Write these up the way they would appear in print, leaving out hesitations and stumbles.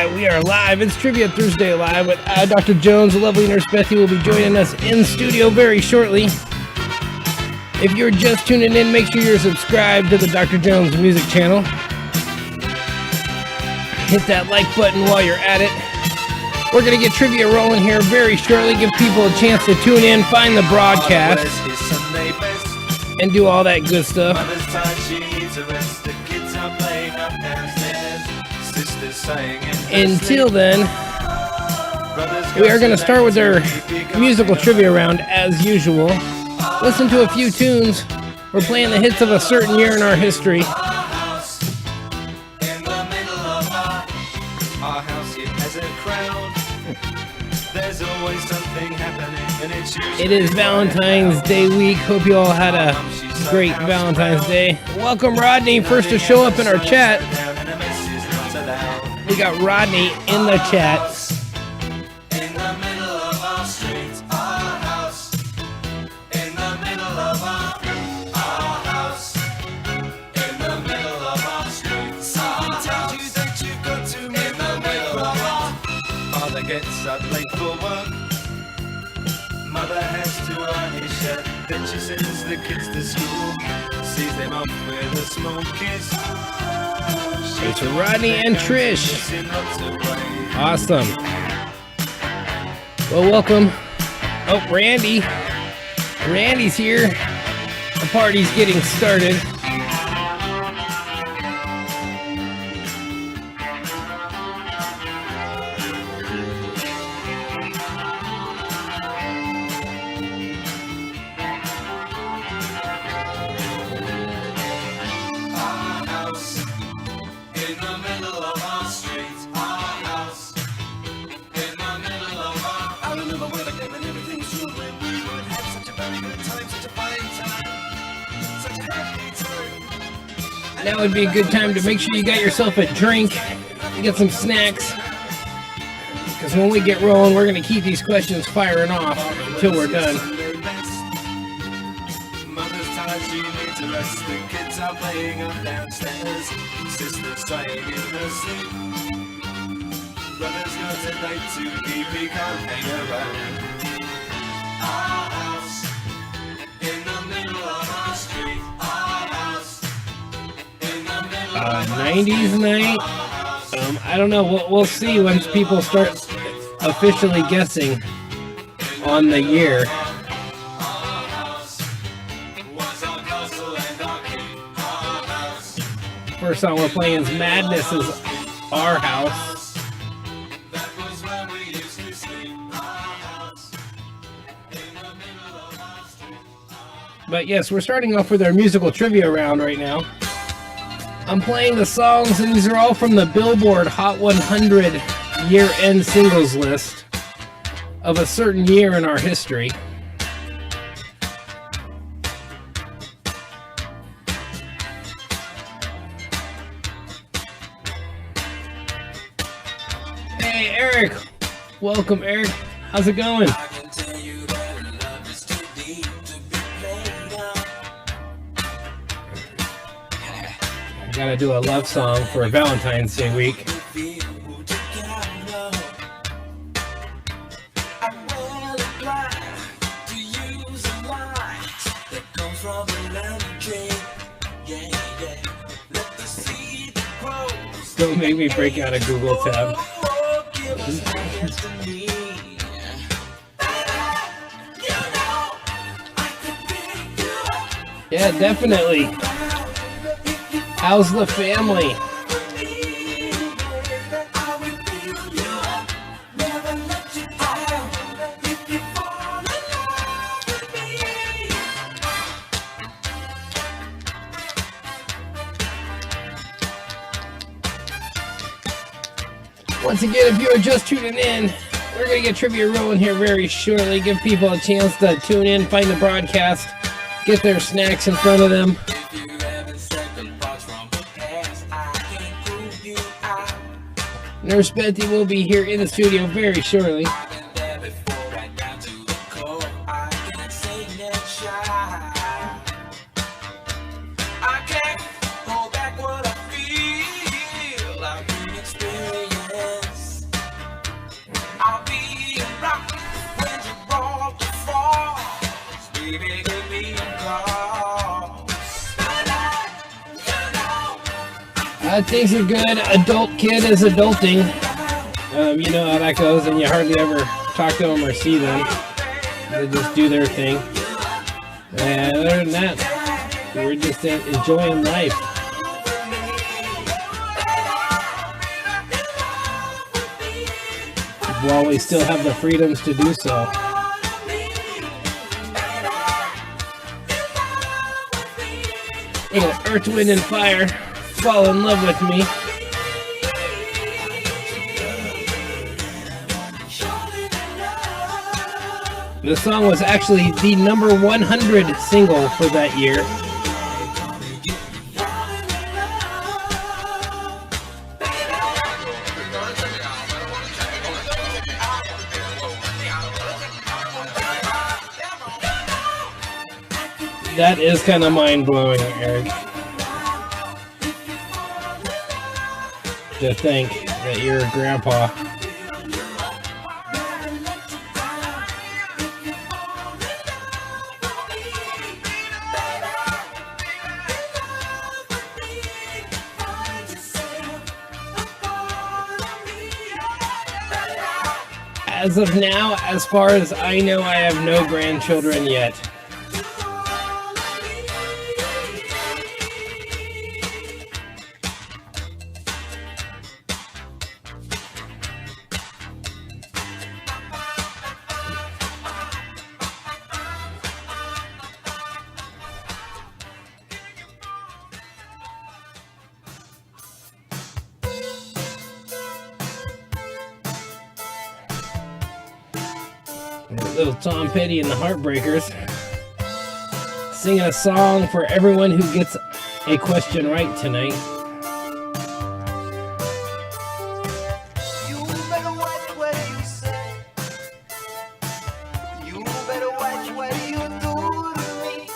right, we are live. It's Trivia Thursday Live with Dr. Jones. The lovely Nurse Bethy will be joining us in studio very shortly. If you're just tuning in, make sure you're subscribed to the Dr. Jones music channel. Hit that like button while you're at it. We're going to get trivia rolling here very shortly. Give people a chance to tune in, find the broadcast, and do all that good stuff. Until then, we are going to start with our musical trivia round as usual. Listen to a few tunes. We're playing the hits of a certain year in our history. It is Valentine's Day week. Hope you all had a great Valentine's Day. Welcome, Rodney, first to show up in our chat. We got Rodney in the chat. Gets up late for work. Mother has to iron his shirt. Then she sends the kids to school. Sees them off with a small kiss. It's Rodney and Trish. Awesome. Well, welcome. Oh, Randy. Randy's here. The party's getting started. Now would be a good time to make sure you got yourself a drink, you get some snacks, because when we get rolling, we're going to keep these questions firing off until we're done. Mother's tired, she needs a rest. The kids are playing up downstairs. Sister's trying in her sleep. Brother's got a date to keep, he can't hang around. Our house in the middle of our street. 90s night? I don't know. We'll see once people start officially guessing on the year. First song we're playing is Madness is Our House. But yes, we're starting off with our musical trivia round right now. I'm playing the songs, and these are all from the Billboard Hot 100 year-end singles list of a certain year in our history. Hey, Eric. Welcome, Eric. How's it going? Gotta do a love song for Valentine's Day week. Don't make me break out a Google tab. Yeah, definitely. How's the family? Once again, if you are just tuning in, we're going to get trivia rolling here very shortly. Give people a chance to tune in, find the broadcast, get their snacks in front of them. Nurse Bethy will be here in the studio very shortly. I can't hold back what I feel. I've been experienced. Things are good. Adult kid is adulting. You know how that goes, and you hardly ever talk to them or see them. They just do their thing. And other than that, we're just enjoying life. While we still have the freedoms to do so. Little Earth, Wind, and Fire, Fall in Love with Me. The song was actually the number 100 single for that year. That is kind of mind-blowing, Eric. To think that your grandpa as of now, as far as I know, I have no grandchildren yet. Little Tom Petty and the Heartbreakers singing a song for everyone who gets a question right tonight. You better watch what you say. You better watch what you do to me.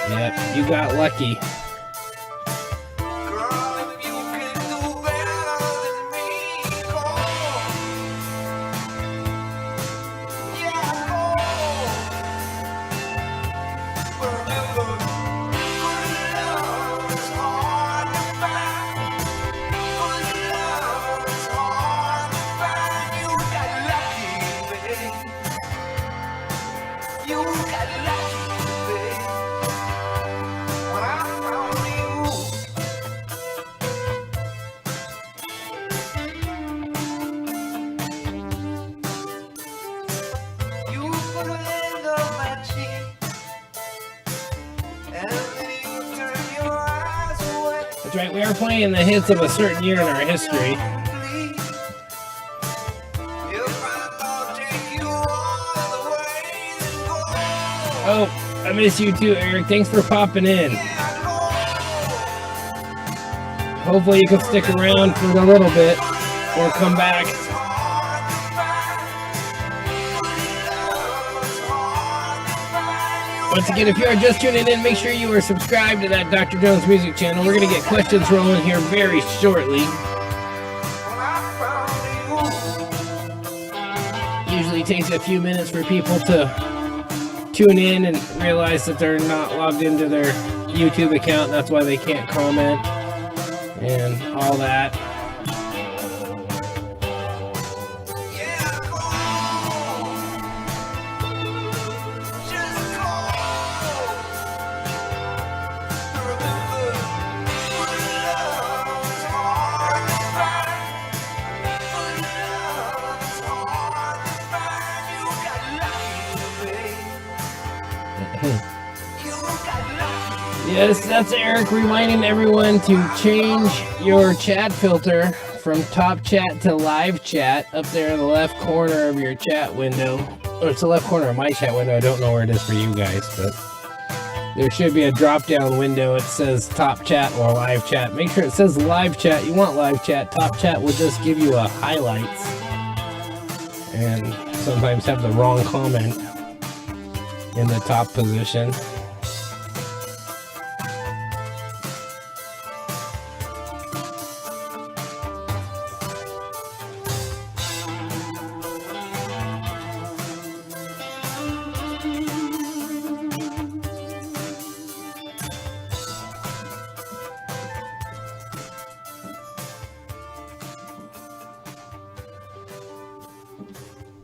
Yeah, you got lucky. Girl, if you can do better than me, go. Yeah, go. Remember, good love is hard to find. Good love is hard to find. You got lucky, babe. You got lucky, babe. When I found you. You put a hand on my cheek, and then you turn your eyes away. That's right, we are playing the hits of a certain year in our history. If I thought take you all the way, then go. Oh, I miss you too, Eric. Thanks for popping in. Yeah, go. Hopefully you can stick around for a little bit or come back. It's hard to find. Good love is hard to find. You Once again, if you are just tuning in, make sure you are subscribed to that Dr. Jones Music channel. We're going to get questions rolling here very shortly. when I found you. Usually takes a few minutes for people to tune in and realize that they're not logged into their YouTube account. That's why they can't comment and all that. Yeah, go. Just go. Remember, good love is hard to find. Good love is hard to find. You got lucky, babe. You got lucky. Yes, that's Eric reminding everyone to change your chat filter from top chat to live chat up there in the left corner of your chat window. Or it's the left corner of my chat window. I don't know where it is for you guys, but there should be a drop down window. It says top chat or live chat. Make sure it says live chat. You want live chat. Top chat will just give you a highlights and sometimes have the wrong comment in the top position.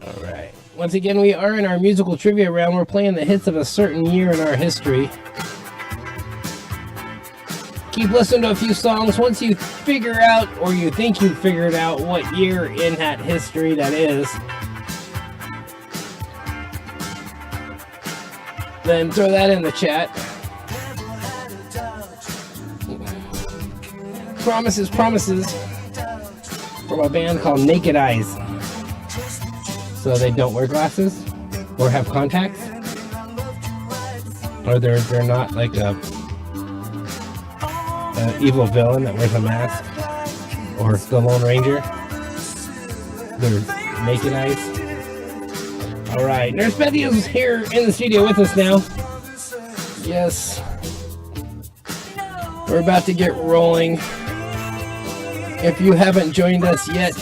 All right. Once again, we are in our musical trivia round. We're playing the hits of a certain year in our history. Keep listening to a few songs. Once you figure out, or you think you figured out, what year in that history that is, then throw that in the chat. Promises from a band called Naked Eyes. So they don't wear glasses or have contacts, or they're not like a evil villain that wears a mask, or the Lone Ranger. They're Naked Eyes. All right, Nurse Betty is here in the studio with us now. Yes, we're about to get rolling. If you haven't joined us yet,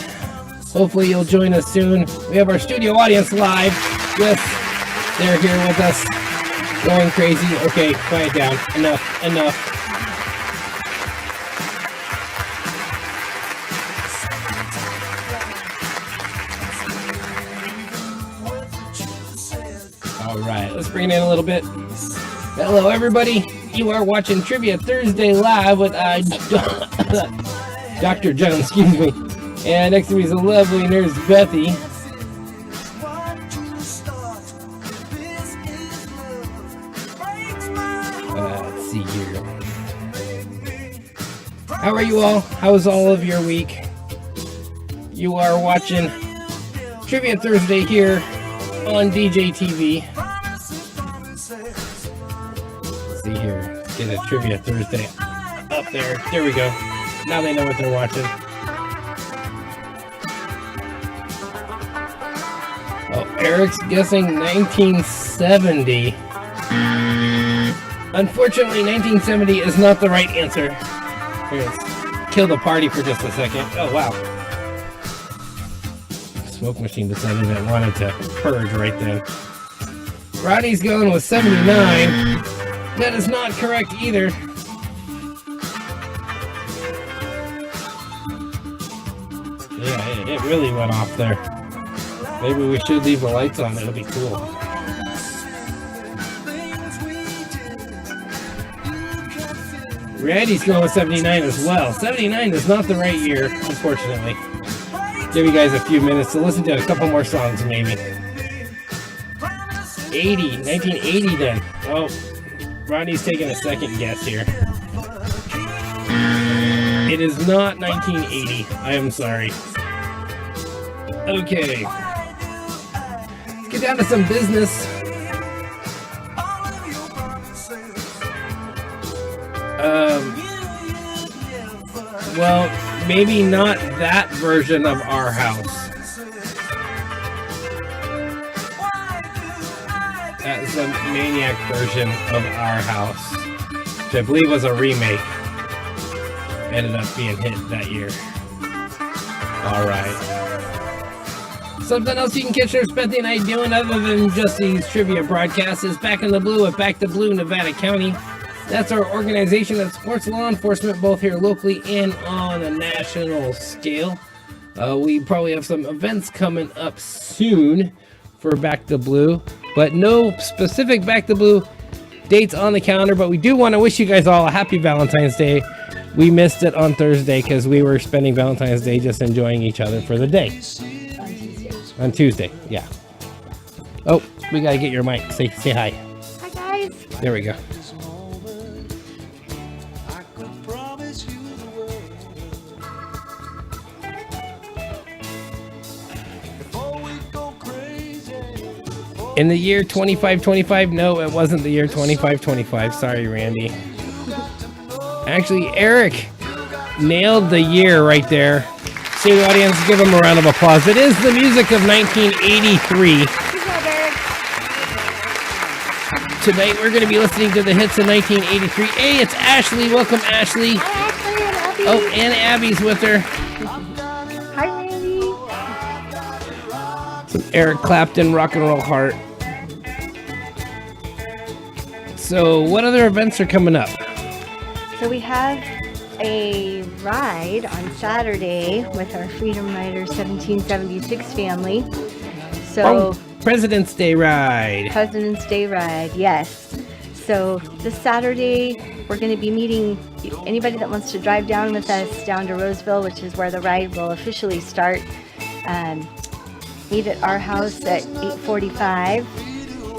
hopefully you'll join us soon. We have our studio audience live. Yes, they're here with us, going crazy. Okay, quiet down. Enough. All right, let's bring it in a little bit. Hello, everybody. You are watching Trivia Thursday live with Dr. John, excuse me. And next to me is the lovely Nurse Bethy. Let's see here. How are you all? How was all of your week? You are watching Trivia Thursday here on DJ TV. Let's see here. Get a Trivia Thursday up there. There we go. Now they know what they're watching. Oh, Eric's guessing 1970. Unfortunately, 1970 is not the right answer. Here, let's kill the party for just a second. Oh, wow. The smoke machine decided it wanted to purge right then. Rodney's going with 79. That is not correct either. Yeah, it really went off there. Maybe we should leave the lights on. It'll be cool. Randy's going with 79 as well. 79 is not the right year, unfortunately. Give you guys a few minutes to listen to a couple more songs, maybe. 1980 then. Oh, Rodney's taking a second guess here. It is not 1980. I am sorry. Okay. Let's get down to some business. Well, maybe not that version of Our House. That's the Maniac version of Our House, which I believe was a remake. Ended up being hit that year. Alright. Something else you can catch Nurse Bethy and I doing other than just these trivia broadcasts is Back in the Blue at Back to Blue, Nevada County. That's our organization that supports law enforcement both here locally and on a national scale. We probably have some events coming up soon for Back to Blue, but no specific Back to Blue dates on the calendar. But we do want to wish you guys all a happy Valentine's Day. We missed it on Thursday because we were spending Valentine's Day just enjoying each other for the day. On Tuesday, yeah. Oh, we gotta get your mic. Say hi. Hi guys. There we go. In the year 2525, no, it wasn't the year 2525. Sorry, Randy. Actually, Eric nailed the year right there. Studio audience, give him a round of applause. It is the music of 1983. Good job, Eric. Tonight we're going to be listening to the hits of 1983. Hey, it's Ashley. Welcome, Ashley. Hi, Ashley and Abby. Oh, and Abby's with her. Hi, Randy. Some Eric Clapton, Rock and Roll Heart. So, what other events are coming up? So we have a ride on Saturday with our Freedom Riders 1776 family. So President's Day ride. President's Day ride, yes. So this Saturday, we're going to be meeting anybody that wants to drive down with us down to Roseville, which is where the ride will officially start. Meet at our house at 8:45,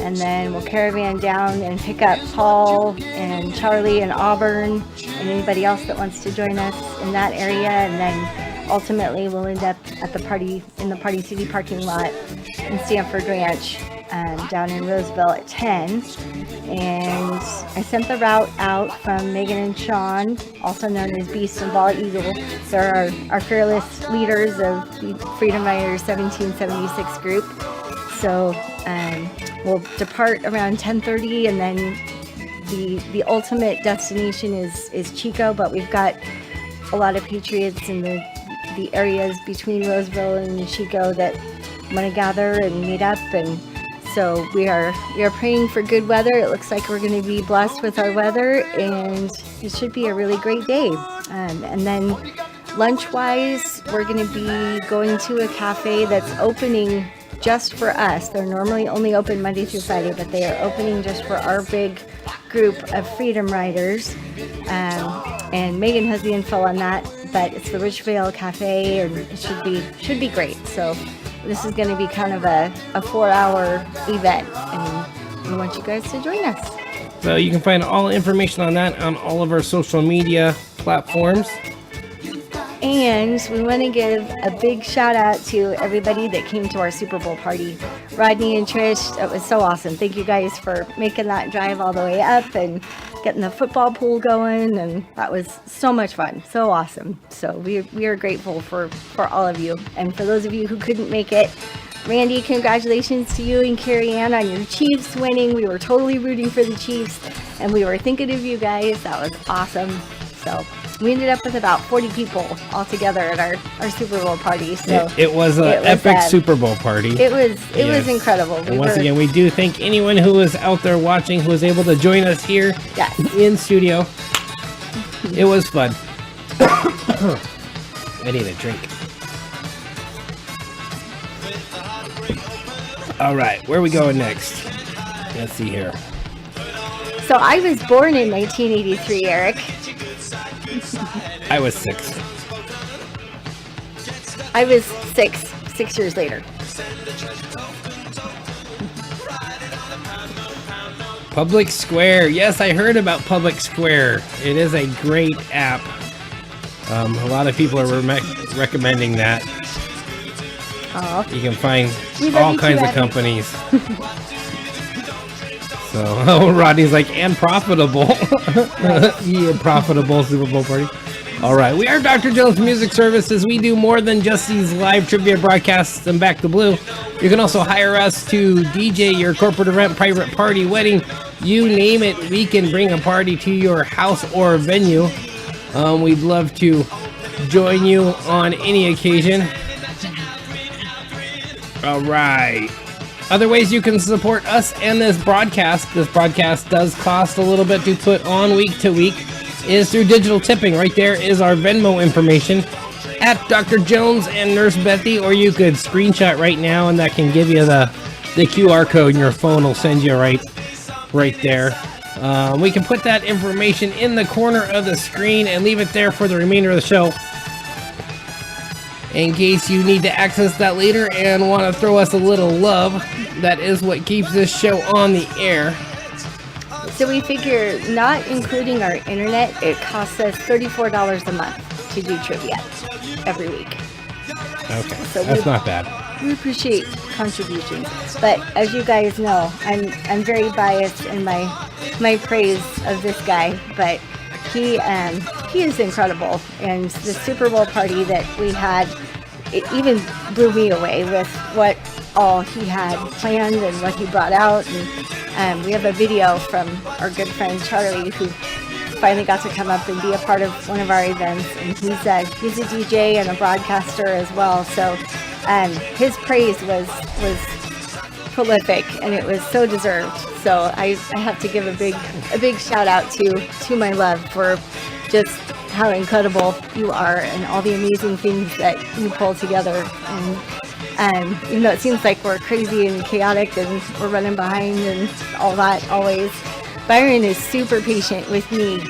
and then we'll caravan down and pick up Paul and Charlie and Auburn and anybody else that wants to join us in that area, and then ultimately we'll end up at the Party City parking lot in Stanford Ranch down in Roseville at 10. And I sent the route out from Megan and Sean, also known as Beast and Ball Eagle. They're our fearless leaders of the Freedom Riders 1776 group. So we'll depart around 10:30, and then the ultimate destination is Chico, but we've got a lot of patriots in the areas between Roseville and Chico that want to gather and meet up, and so we are praying for good weather. It looks like we're going to be blessed with our weather, and it should be a really great day. And then lunch-wise, we're going to be going to a cafe that's opening just for us. They're normally only open Monday through Friday, but they are opening just for our big group of Freedom Riders. And Megan has the info on that, but it's the Richvale Cafe, and it should be great. So this is going to be kind of a 4-hour event, and we want you guys to join us. So you can find all information on that on all of our social media platforms. And we want to give a big shout out to everybody that came to our Super Bowl party. Rodney and Trish, it was so awesome. Thank you guys for making that drive all the way up and getting the football pool going, and that was so much fun, so awesome. So we are grateful for all of you. And for those of you who couldn't make it, Randy, congratulations to you and Carrie Ann on your Chiefs winning. We were totally rooting for the Chiefs, and we were thinking of you guys. That was awesome. So we ended up with about 40 people all together at our Super Bowl party. So it was an epic Super Bowl party. It was incredible. And once again, we do thank anyone who was out there watching, who was able to join us here in studio. It was fun. I need a drink. All right, where are we going next? Let's see here. So I was born in 1983, Eric. I was 6. I was 6 years later. Public Square. Yes, I heard about Public Square. It is a great app. A lot of people are recommending that. Oh. You can find all kinds of companies. So, Rodney's like, and profitable. Yeah, profitable Super Bowl party. All right, we are Dr. Jones Music Services. We do more than just these live trivia broadcasts and Back to Blue. You can also hire us to DJ your corporate event, private party, wedding, you name it. We can bring a party to your house or venue. We'd love to join you on any occasion. All right. Other ways you can support us and this broadcast. This broadcast does cost a little bit to put on week to week. Is through digital tipping. Right there is our Venmo information at Dr. Jones and Nurse Bethy, or you could screenshot right now, and that can give you the QR code, and your phone will send you right there. We can put that information in the corner of the screen and leave it there for the remainder of the show, in case you need to access that later and want to throw us a little love. That is what keeps this show on the air. So we figure, not including our internet, it costs us $34 a month to do trivia every week. Okay, so that's not bad. We appreciate contributions, but as you guys know, I'm very biased in my praise of this guy, but he is incredible, and the Super Bowl party that we had, it even blew me away with what all he had planned and what he brought out. And we have a video from our good friend Charlie, who finally got to come up and be a part of one of our events, and he's a DJ and a broadcaster as well. So his praise was prolific, and it was so deserved. So I have to give a big shout out to my love for just how incredible you are and all the amazing things that you pull together. And Even though it seems like we're crazy and chaotic and we're running behind and all that always. Byron is super patient with me,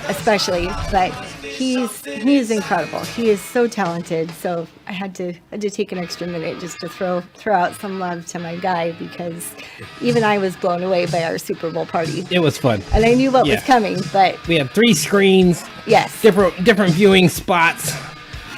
especially, but he is incredible. He is so talented. So I had to take an extra minute just to throw out some love to my guy, because even I was blown away by our Super Bowl party. It was fun. And I knew what Yeah. was coming, but We had 3 screens, yes. different viewing spots,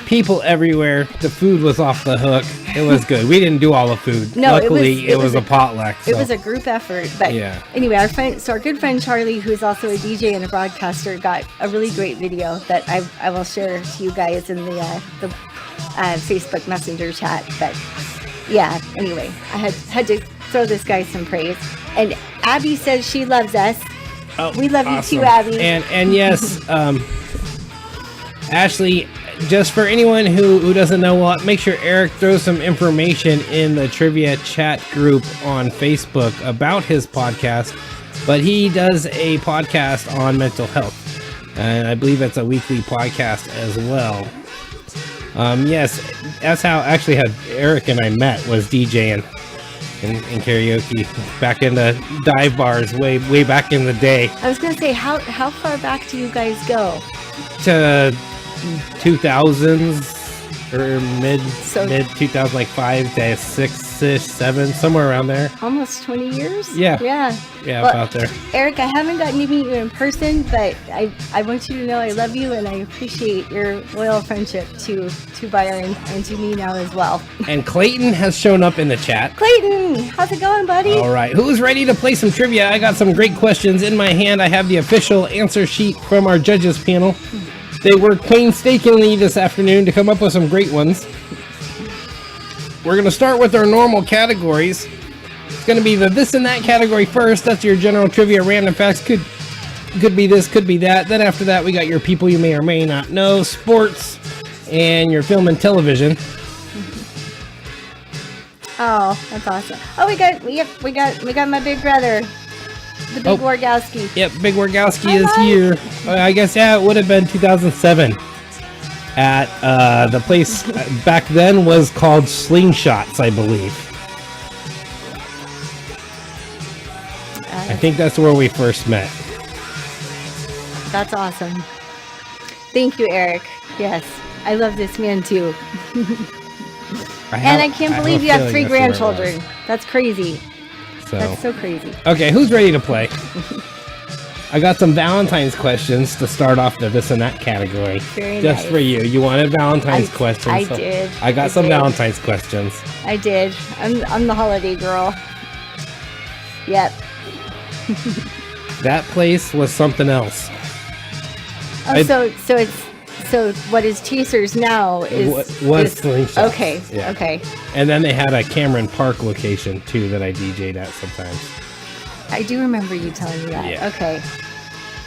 people everywhere. The food was off the hook. It was good. We didn't do all the food. No, Luckily, it was a a- potluck. It so. was a group effort, but Yeah. anyway, our good friend Charlie, who's also a DJ and a broadcaster, got a really great video that I will share to you guys in the Facebook Messenger chat. But yeah, anyway, I had to throw this guy some praise. And Abby says she loves us. Oh, We love awesome. you too, Abby. And yes, Ashley, just for anyone who doesn't know, well, make sure Eric throws some information in the trivia chat group on Facebook about his podcast. But he does a podcast on mental health, and I believe it's a weekly podcast as well. Yes, that's how Eric and I met, was DJing in karaoke back in the dive bars way back in the day. I was gonna say, how far back do you guys go? To 2000s or mid So- 2000, like 5 to 6ish, 7, somewhere around there. Almost 20 years? Yeah. Yeah. Yeah, Well, about there. Eric, I haven't gotten to meet you in person, but I want you to know I love you and I appreciate your loyal friendship to Byron and to me now as well. And Clayton has shown up in the chat. Clayton, how's it going, buddy? All right, who's ready to play some trivia? I got some great questions in my hand. I have the official answer sheet from our judges panel. They worked painstakingly this afternoon to come up with some great ones. We're going to start with our normal categories. It's going to be the this and that category first. That's your general trivia, random facts. Could be this, could be that. Then after that, we got your people you may or may not know, sports, and your film and television. Oh, that's awesome. Oh, we got my big brother, the big Wargowski. Yep, Big Wargowski Hi, is Mike. here. I guess, yeah, it would have been 2007. At the place back then was called Slingshots, I believe. I think that's where we first met. That's awesome. Thank you, Eric. Yes, I love this man too. And I can't believe you have 3 grandchildren. That's crazy. That's so crazy. Okay, who's ready to play? I got some Valentine's questions to start off the this and that category. Very Just nice. for you. You wanted Valentine's questions. I so did. I got I some did. Valentine's questions. I did. I'm the holiday girl. Yep. That place was something else. Oh, so what is Chasers now is Was is- Slingshots. Okay. Yeah. Okay. And then they had a Cameron Park location too that I DJ'd at sometimes. I do remember you telling me that. Yeah. Okay.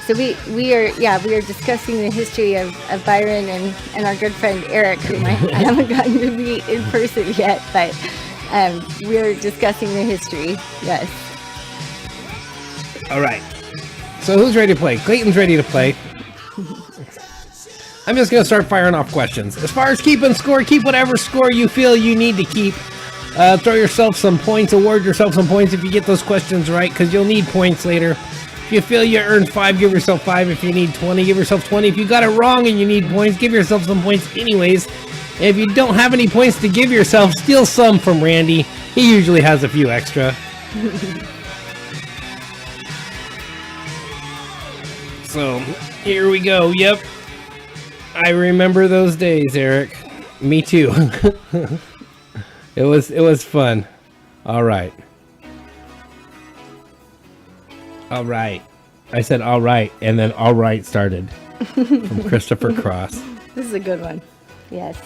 So we are discussing the history of Byron and our good friend Eric, whom I haven't gotten to meet in person yet, but we're discussing the history. Yes. All right. So who's ready to play? Clayton's ready to play. I'm just going to start firing off questions. As far as keeping score, keep whatever score you feel you need to keep. Throw yourself some points, award yourself some points if you get those questions right, because you'll need points later. If you feel you earned 5, give yourself 5. If you need 20, give yourself 20. If you got it wrong and you need points, give yourself some points anyways. And if you don't have any points to give yourself, steal some from Randy. He usually has a few extra. So, here we go. Yep. I remember those days, Eric. Me too. It was fun. All right. All right. I said all right, and then all right started from Christopher Cross. This is a good one. Yes.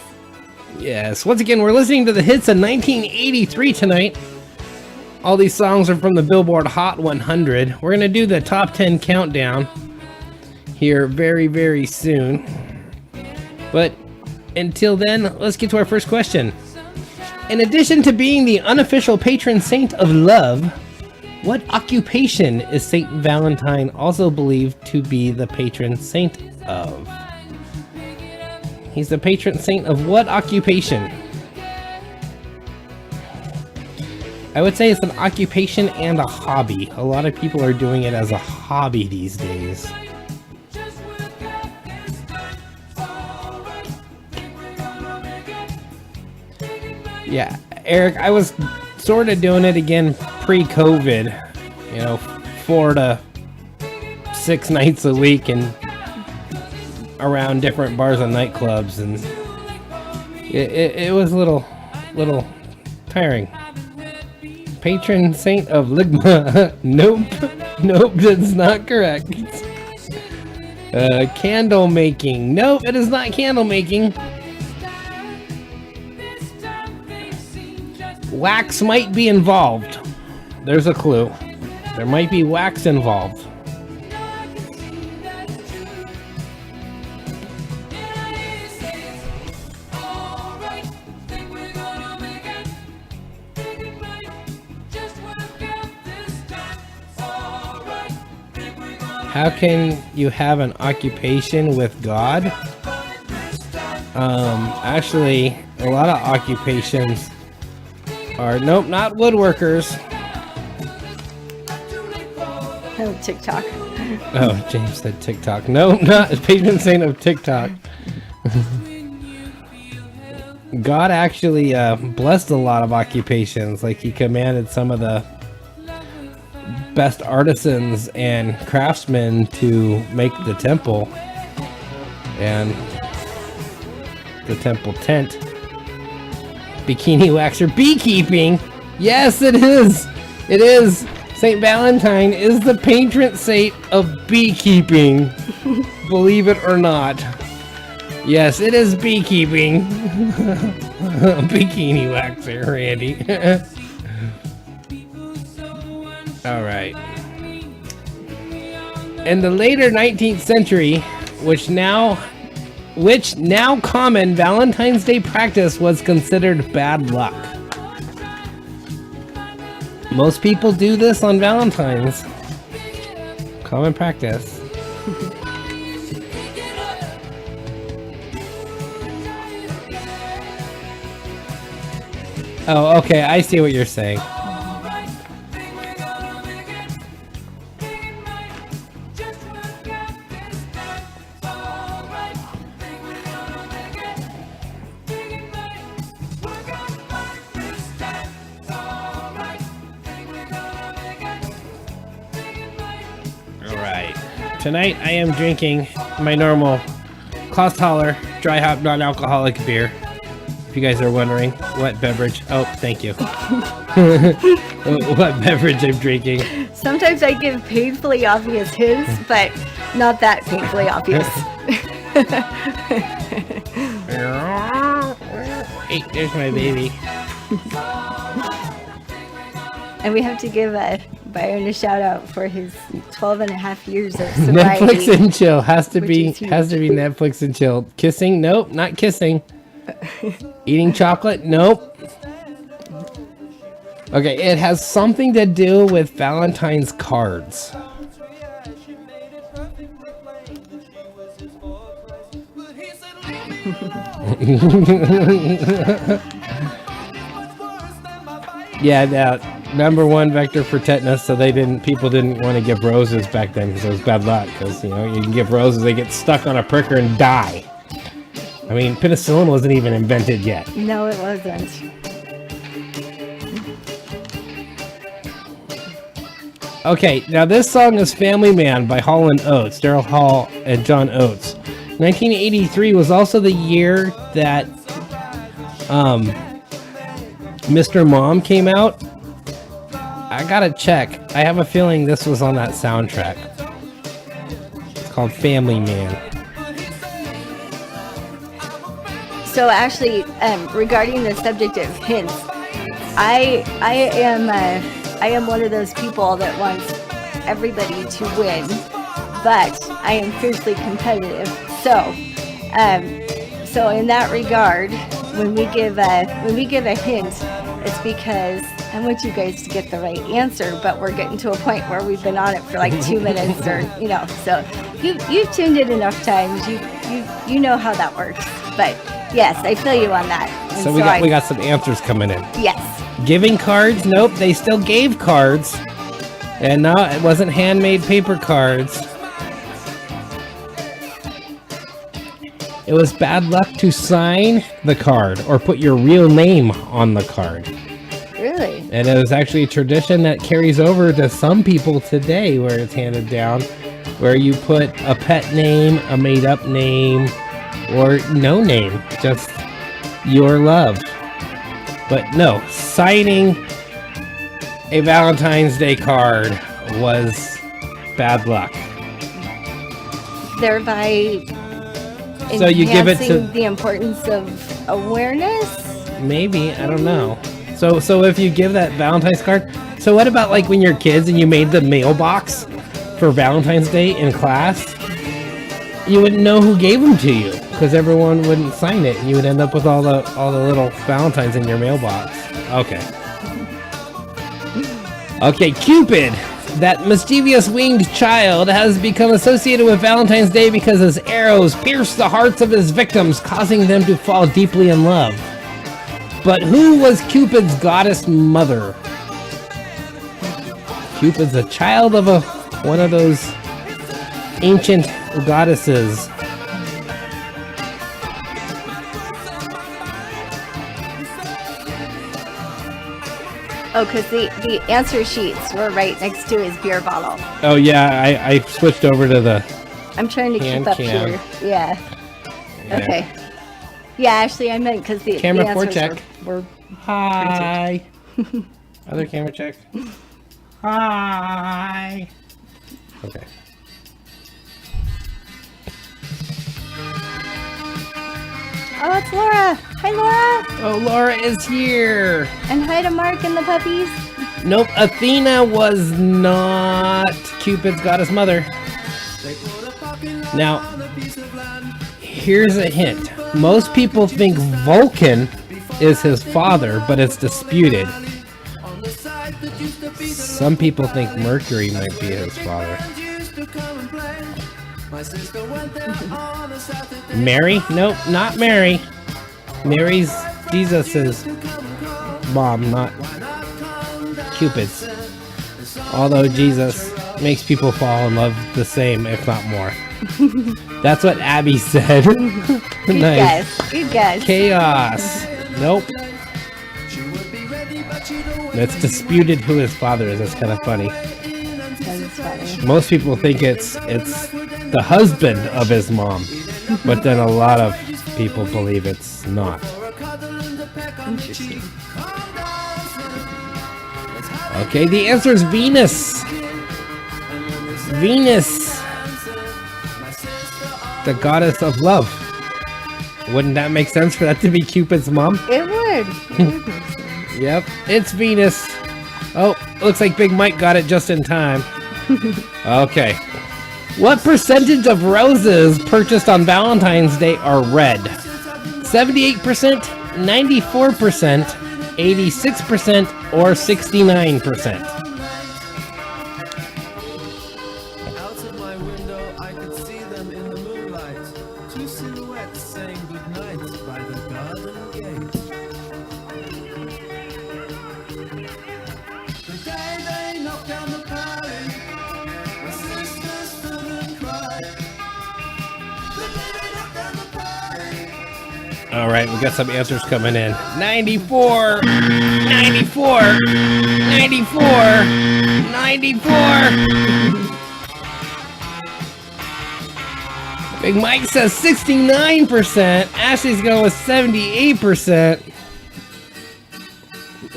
Yes. Once again, we're listening to the hits of 1983 tonight. All these songs are from the Billboard Hot 100. We're going to do the top 10 countdown here very, very soon. But until then, let's get to our first question. In addition to being the unofficial patron saint of love, what occupation is Saint Valentine also believed to be the patron saint of? He's the patron saint of what occupation? I would say it's an occupation and a hobby. A lot of people are doing it as a hobby these days. Yeah, Eric, I was sort of doing it again pre-COVID. You know, 4 to 6 nights a week and around different bars and nightclubs, and it was a little tiring. Patron saint of Ligma. Nope, that's not correct. Candle making. Nope, it is not candle making. Wax might be involved. There's a clue. There might be wax involved. How can you have an occupation with God? Actually, a lot of occupations are, nope, not woodworkers. Oh, TikTok. Oh, James said TikTok. No, not patron saint of TikTok. God actually blessed a lot of occupations. Like, he commanded some of the best artisans and craftsmen to make the temple and the temple tent. Bikini waxer. Beekeeping. Yes, it is. It is. Saint Valentine is the patron saint of beekeeping. Believe it or not. Yes, it is beekeeping. Bikini waxer, Randy. All right. In the later 19th century, which now common Valentine's Day practice was considered bad luck. Most people do this on Valentine's. Common practice. Oh, okay, I see what you're saying. Tonight I am drinking my normal Klaus-Holler dry hop non-alcoholic beer. If you guys are wondering what beverage, oh, thank you. What beverage I'm drinking. Sometimes I give painfully obvious hints, but not that painfully obvious. Hey, there's my baby. And we have to give Byron a shout out for his 12 and a half years of sobriety. Netflix and chill has to be huge. Netflix and chill. Kissing? Nope, not kissing. Eating chocolate? Nope. Okay, it has something to do with Valentine's cards. Yeah, that number one vector for tetanus, so people didn't want to give roses back then because it was bad luck, because you can give roses, they get stuck on a pricker and die. I mean, penicillin wasn't even invented yet. No, it wasn't. Okay, now this song is Family Man by Hall & Oates, Daryl Hall and John Oates. 1983 was also the year that Mr. Mom came out. I gotta check. I have a feeling this was on that soundtrack. It's called Family Man. So actually, regarding the subject of hints, I am one of those people that wants everybody to win, but I am fiercely competitive. So in that regard, when we give a hint, it's because I want you guys to get the right answer, but we're getting to a point where we've been on it for like 2 minutes, or so you've tuned in enough times. You know how that works, but Yes, I feel you on that. And So we got some answers coming in. Yes. Giving cards? Nope, they still gave cards. And no, it wasn't handmade paper cards. It was bad luck to sign the card or put your real name on the card. Really? And it was actually a tradition that carries over to some people today where it's handed down, where you put a pet name, a made-up name, or no name, just your love. But no, signing a Valentine's Day card was bad luck. Thereby So you give it to- enhancing the importance of awareness? Maybe, I don't know. So if you give that Valentine's card, so what about like when you're kids and you made the mailbox for Valentine's Day in class? You wouldn't know who gave them to you because everyone wouldn't sign it, and you would end up with all the little Valentines in your mailbox. Okay. Okay, Cupid, that mischievous winged child, has become associated with Valentine's Day because his arrows pierce the hearts of his victims, causing them to fall deeply in love. But who was Cupid's goddess mother? Cupid's a child of one of those ancient goddesses. Oh, because the answer sheets were right next to his beer bottle. Oh yeah, I switched over to the... I'm trying to Can keep up cam. here. Yeah. Okay. Yeah, actually, I meant because the Camera the four answers check. were Hi. Other camera check. Hi. Okay. Oh, it's Laura. Hi, Laura. Oh, Laura is here. And hi to Mark and the puppies. Nope, Athena was not Cupid's goddess mother. Now, here's a hint. Most people think Vulcan is his father, but it's disputed. Some people think Mercury might be his father. Mary? Nope, not Mary. Mary's Jesus's mom, not Cupid's. Although Jesus makes people fall in love the same, if not more. That's what Abby said. Good Nice. guess. Good guess. Chaos. Nope. It's disputed who his father is. That's kind of funny. That is funny. Most people think it's the husband of his mom, but then a lot of people believe it's not. Interesting. Okay, the answer is Venus. Venus, the goddess of love. Wouldn't that make sense for that to be Cupid's mom? It would. Yep, it's Venus. Oh, looks like Big Mike got it just in time. Okay. What percentage of roses purchased on Valentine's Day are red? 78%, 94%, 86%, or 69%? Out of my window, I could see them in the moonlight. Two silhouettes saying goodnight by the garden gate. The day they knocked down the party, my sister stood and cried. The day they knocked down the party. All right, we got some answers coming in. 94, 94, 94, 94. Big Mike says 69%. Ashley's going with 78%.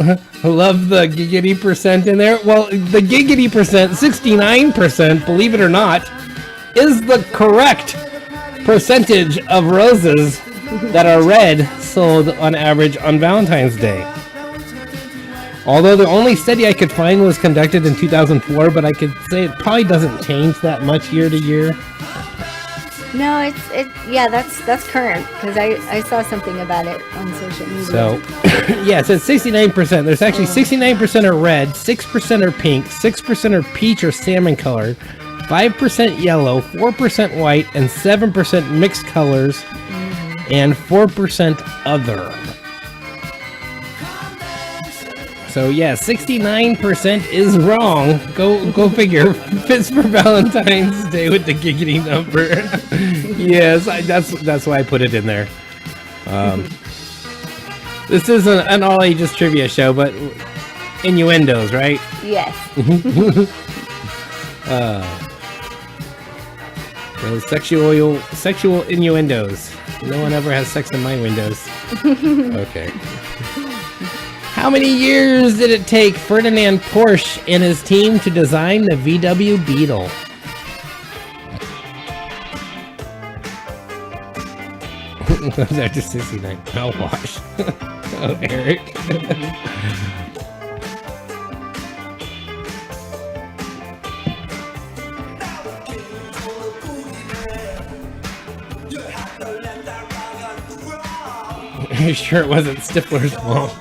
I love the giggity percent in there. Well, the giggity percent, 69%, believe it or not, is the correct percentage of roses that are red sold on average on Valentine's Day. Although the only study I could find was conducted in 2004, but I could say it probably doesn't change that much year to year. No, yeah, that's current because I saw something about it on social media. So, yeah, it says 69%. There's actually 69% are red, 6% are pink, 6% are peach or salmon colored, 5% yellow, 4% white, and 7% mixed colors. and 4% other. So yeah, 69% is wrong. Go figure. Fits for Valentine's Day with the giggity number. Yes, that's why I put it in there. This is an all ages trivia show, but innuendos, right? Yes. Those sexual innuendos. No one ever has sex in my windows. Okay. How many years did it take Ferdinand Porsche and his team to design the VW Beetle? After 69. I'll wash. Oh, Eric. Are you sure it wasn't Stifler's fault?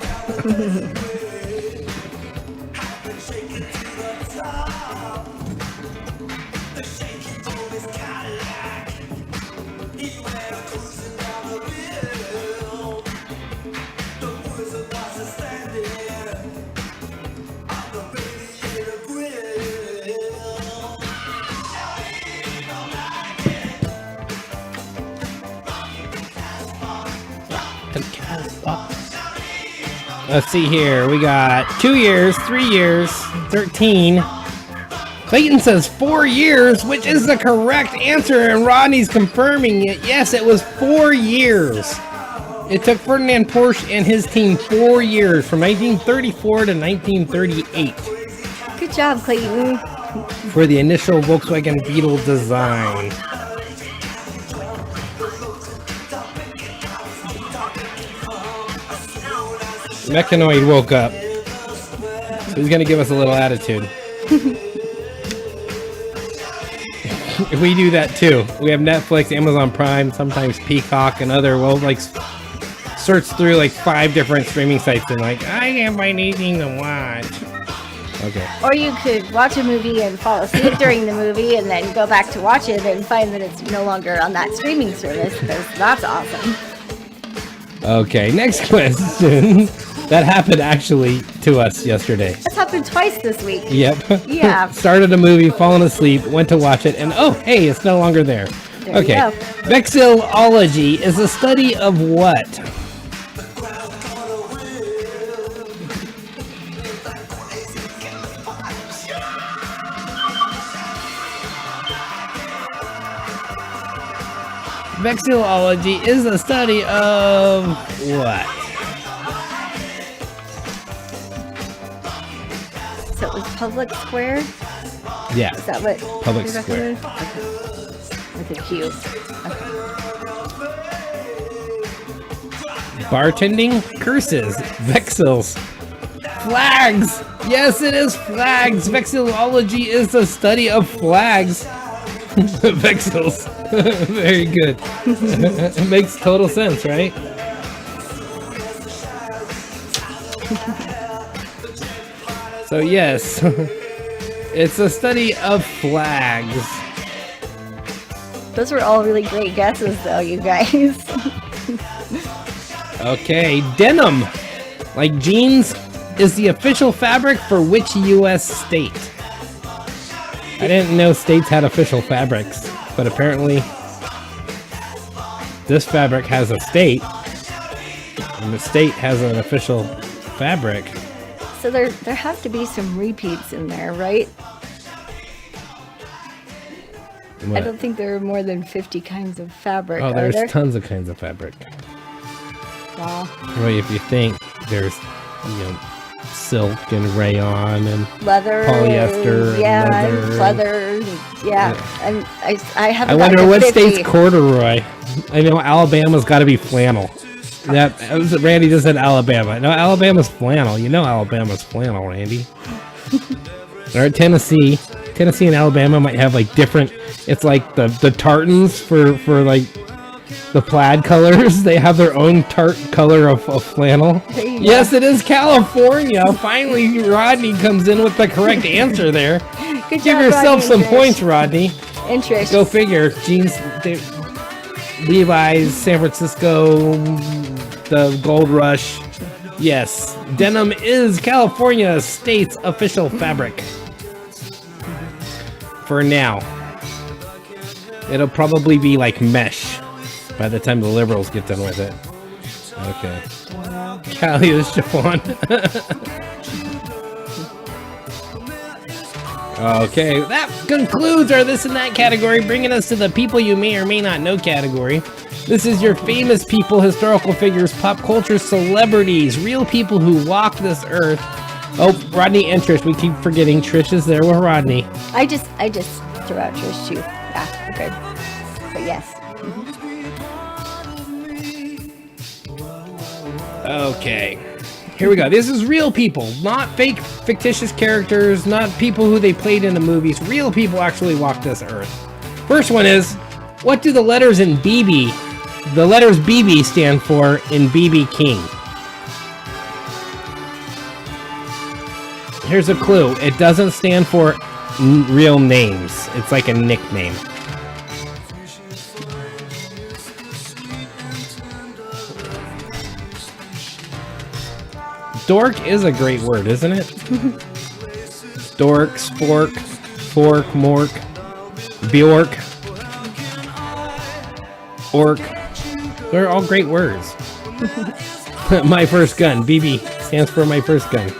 Let's see here. We got 2 years, 3 years, 13. Clayton says 4 years, which is the correct answer, and Rodney's confirming it. Yes, it was 4 years. It took Ferdinand Porsche and his team 4 years, from 1934 to 1938, Good job, Clayton. for the initial Volkswagen Beetle design. Mechanoid woke up. So he's gonna give us a little attitude. We do that too. We have Netflix, Amazon Prime, sometimes Peacock, and other. We'll like search through like 5 different streaming sites and like I can't find anything to watch. Okay. Or you could watch a movie and fall asleep during the movie and then go back to watch it and find that it's no longer on that streaming service, because that's awesome. Okay, next question. That happened actually to us yesterday. That's happened twice this week. Yep. Yeah. Started a movie, fallen asleep, went to watch it, and oh, hey, it's no longer there. There you Okay. go. Vexillology is the study of what? Vexillology is the study of what? So it was Public Square? Yeah. Is that what? Public you're Square. recommending? Okay. With a Q. Okay. Bartending, curses, vexils, flags. Yes, it is flags. Vexillology is the study of flags. Vexils. Very good. It makes total sense, right? So yes, it's a study of flags. Those were all really great guesses, though, you guys. Okay, denim, like jeans, is the official fabric for which U.S. state? I didn't know states had official fabrics, but apparently this fabric has a state, and the state has an official fabric. So there have to be some repeats in there, right? I What? don't think there are more than 50 kinds of fabric, Oh, are there's there? tons of kinds of fabric. Wow. Right, if you think there's, silk and rayon and Leather. Polyester and Yeah, leather. Yeah. And I have I about wonder the what 50. state's corduroy. I know Alabama's got to be flannel. Randy just said Alabama. No, Alabama's flannel. You know Alabama's flannel, Randy. All right, Tennessee and Alabama might have like different. It's like the tartans for like the plaid colors. They have their own tart color of flannel. There you go. Yes, it is California. Finally, Rodney comes in with the correct answer there. Good Give job, yourself Rodney some and Trish. points, Rodney. And Trish. Go figure. Jeans. Levi's, San Francisco, the gold rush. Yes, denim is California state's official fabric. For now. It'll probably be like mesh by the time the liberals get done with it. Okay. Callie is chiffon. Okay, that concludes our this and that category, bringing us to the people you may or may not know category. This is your famous people, historical figures, pop culture celebrities, real people who walk this earth. Oh, Rodney and Trish. We keep forgetting Trish is there with Rodney. I just threw out Trish too. Yeah, we're good. But yes. Okay. Here we go. This is real people, not fake, fictitious characters, not people who they played in the movies. Real people actually walk this earth. First one is, what do the letters in BB, the letters BB stand for in BB King? Here's a clue. It doesn't stand for real names. It's like a nickname. Dork is a great word, isn't it? Dork, spork, fork, mork, Bjork, orc. They're all great words. My first gun. BB stands for my first gun.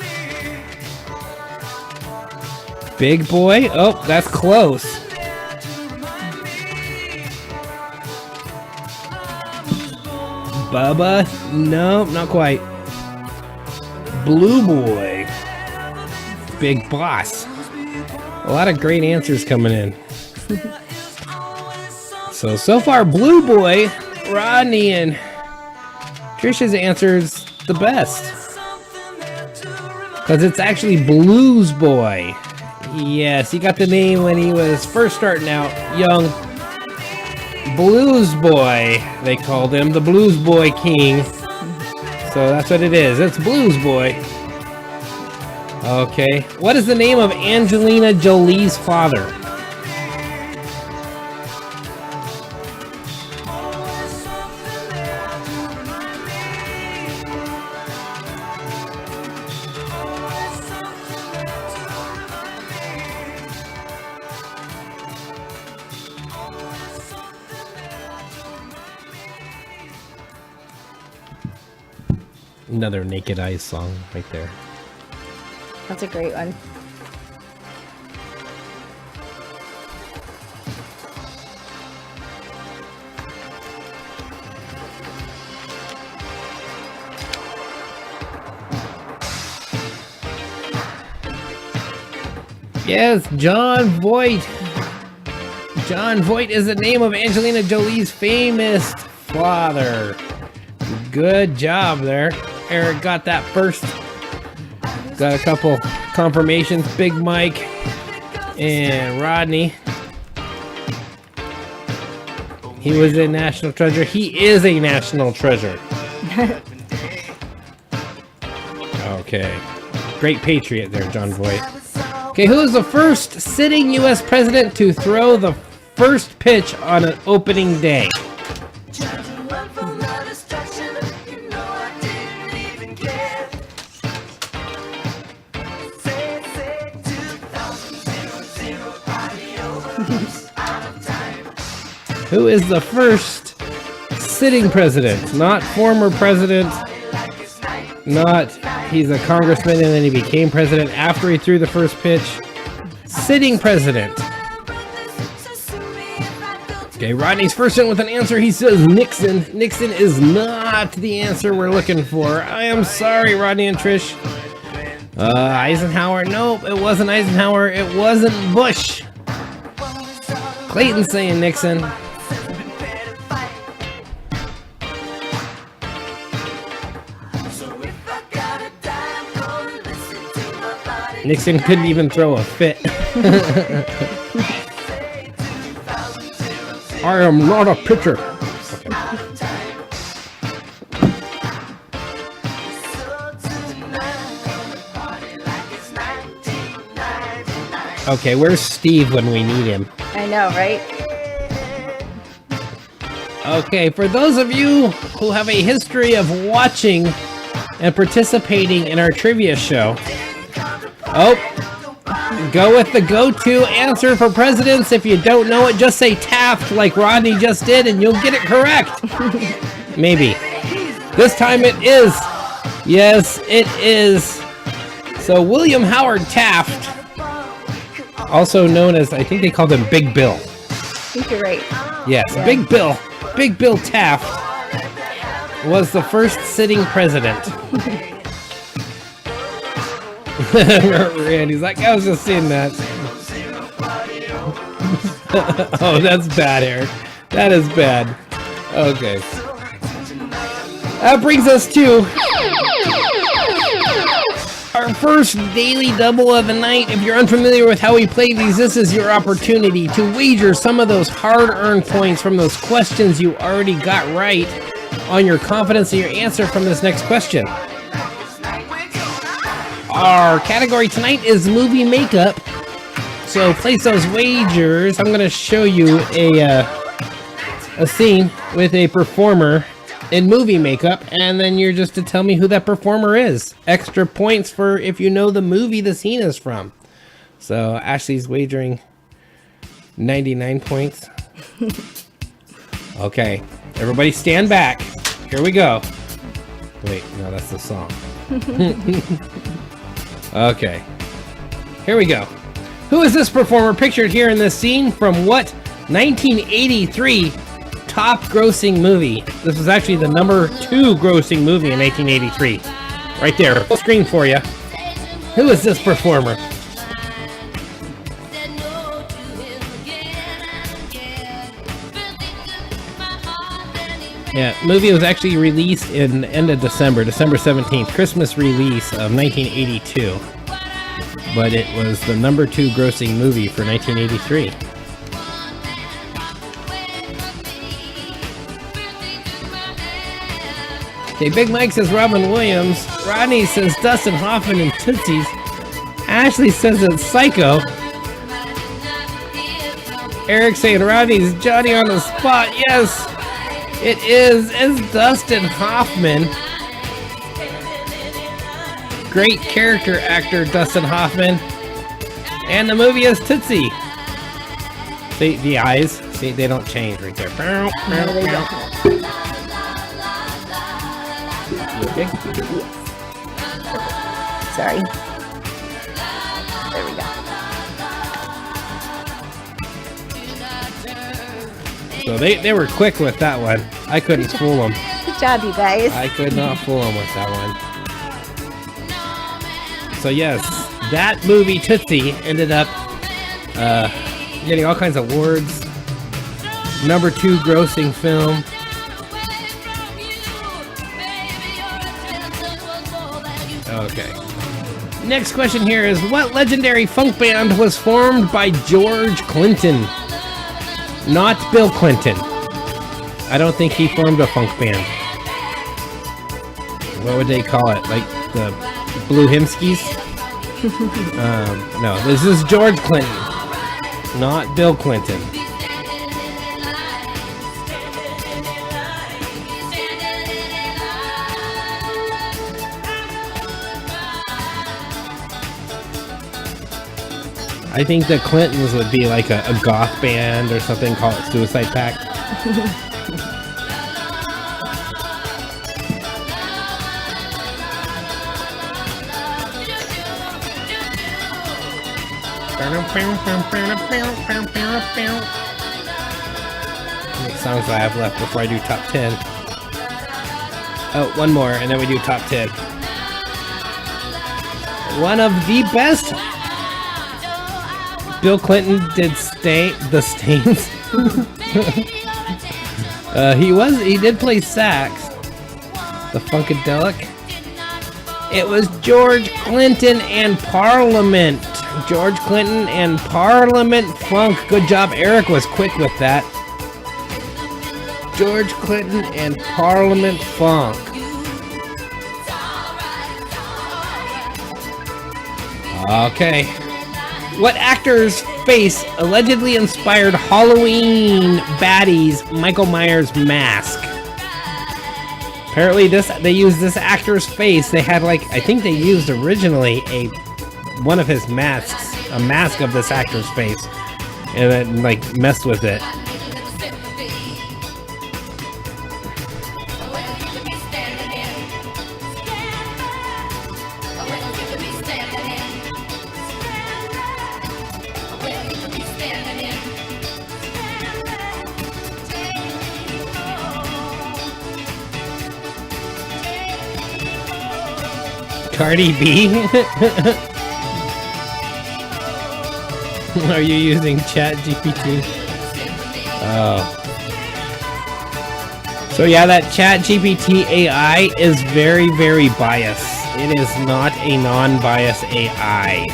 Big boy. Oh, that's close. Bubba. No, not quite. Blue boy. Big boss. A lot of great answers coming in. So far, Blue Boy, Rodney, and Trisha's answer's the best. Because it's actually Blues Boy. Yes, he got the name when he was first starting out, young. Blues Boy, they called him, the Blues Boy King. So that's what it is. It's Blues Boy. Okay. What is the name of Angelina Jolie's father? Another Naked Eyes song right there. That's a great one. Yes, John Voight. John Voight is the name of Angelina Jolie's famous father. Good job there. Eric got that first. Got a couple confirmations. Big Mike and Rodney. He was a national treasure. He is a national treasure. Okay. Great patriot there, John Voight. Okay, who is the first sitting U.S. president to throw the first pitch on an opening day? Who is the first sitting president? Not former president. Not he's a congressman and then he became president after he threw the first pitch. Sitting president. Okay, Rodney's first in with an answer. He says Nixon. Nixon is not the answer we're looking for. I am sorry, Rodney and Trish. Eisenhower. Nope, it wasn't Eisenhower. It wasn't Bush. Clayton's saying Nixon. Nixon couldn't even throw a fit. I am not a pitcher. Okay, where's Steve when we need him? I know, right? Okay, for those of you who have a history of watching and participating in our trivia show, go with the go-to answer for presidents. If you don't know it, just say Taft like Rodney just did and you'll get it correct. Maybe. This time it is. Yes, it is. So William Howard Taft, also known as, I think they called him Big Bill. I think you're right. Yes, Yeah. Big Bill Taft was the first sitting president. Randy's like, I was just seeing that. Oh, that's bad, Eric. That is bad. Okay. That brings us to our first daily double of the night. If you're unfamiliar with how we play these, this is your opportunity to wager some of those hard-earned points from those questions you already got right on your confidence in your answer from this next question. Our category tonight is movie makeup. So place those wagers. I'm going to show you a scene with a performer in movie makeup, and then you're just to tell me who that performer is. Extra points for if you know the movie the scene is from. So Ashley's wagering 99 points. Okay, everybody stand back. Here we go. Wait, no, that's the song. Okay, here we go. Who is this performer pictured here in this scene from what 1983 top grossing movie? This was actually the number 2 grossing movie in 1983. Right there, full screen for you. Who is this performer? Yeah, movie was actually released in the end of December 17th, Christmas release of 1982. But it was the number 2 grossing movie for 1983. Okay, Big Mike says Robin Williams. Rodney says Dustin Hoffman and Tootsies. Ashley says it's Psycho. Eric saying Rodney's Johnny on the Spot. Yes, it is. It's Dustin Hoffman. Great character actor, Dustin Hoffman. And the movie is Tootsie. See, the eyes. See, they don't change right there. No, they don't. Okay. Sorry. There we go. So they were quick with that one. I couldn't fool them. Good job, you guys. I could not fool them with that one. So yes, that movie Tootsie ended up getting all kinds of awards. Number 2 grossing film. Okay. Next question here is, what legendary funk band was formed by George Clinton? Not Bill Clinton. I don't think he formed a funk band. What would they call it? Like the Blue Himskies? No, this is George Clinton, not Bill Clinton. I think the Clintons would be like a goth band or something, call it Suicide Pact. How many songs do I have left before I do top 10? Oh, one more, and then we do top 10. One of the best. Bill Clinton did the Stains. He did play sax. The Funkadelic. It was George Clinton and Parliament. George Clinton and Parliament Funk. Good job, Eric was quick with that. George Clinton and Parliament Funk. Okay. What actor's face allegedly inspired Halloween baddies Michael Myers mask. Apparently they used this actor's face. They had I think they used originally one of his masks, a mask of this actor's face, and then messed with it. Cardi B? Are you using ChatGPT? Oh. So yeah, that ChatGPT AI is very, very biased. It is not a non-biased AI.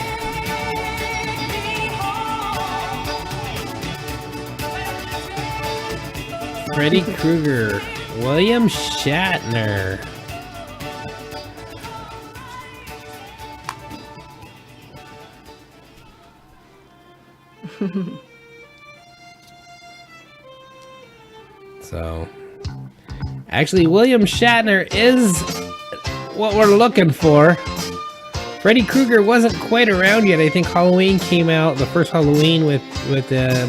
Freddy Krueger, William Shatner. So, actually, William Shatner is what we're looking for. Freddy Krueger wasn't quite around yet. I think Halloween came out, the first Halloween with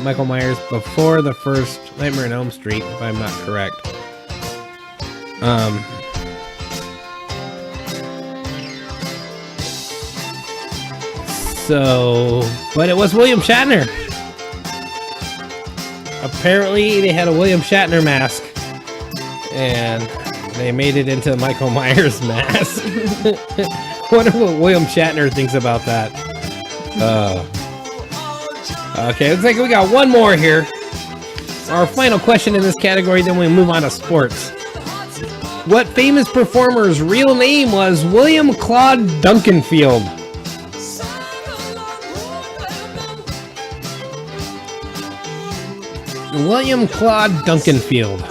Michael Myers before the first Nightmare on Elm Street, if I'm not correct. But it was William Shatner. Apparently, they had a William Shatner mask, and they made it into Michael Myers mask. Wonder what William Shatner thinks about that. Okay, looks like we got one more here. Our final question in this category, then we move on to sports. What famous performer's real name was William Claude Duncanfield? William Claude Duncanfield.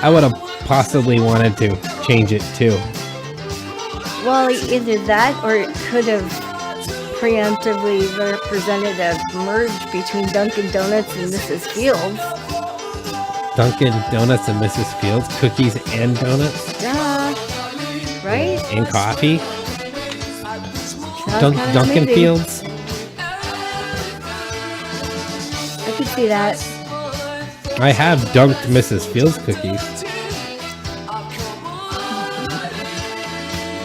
I would have possibly wanted to change it too. Well, either that or it could have preemptively represented a merge between Dunkin' Donuts and Mrs. Fields. Dunkin' Donuts and Mrs. Fields, cookies and donuts. Duh. Right? And coffee. Sounds kinda Dunkin' amazing. Fields. I could see that. I have dunked Mrs. Fields cookies.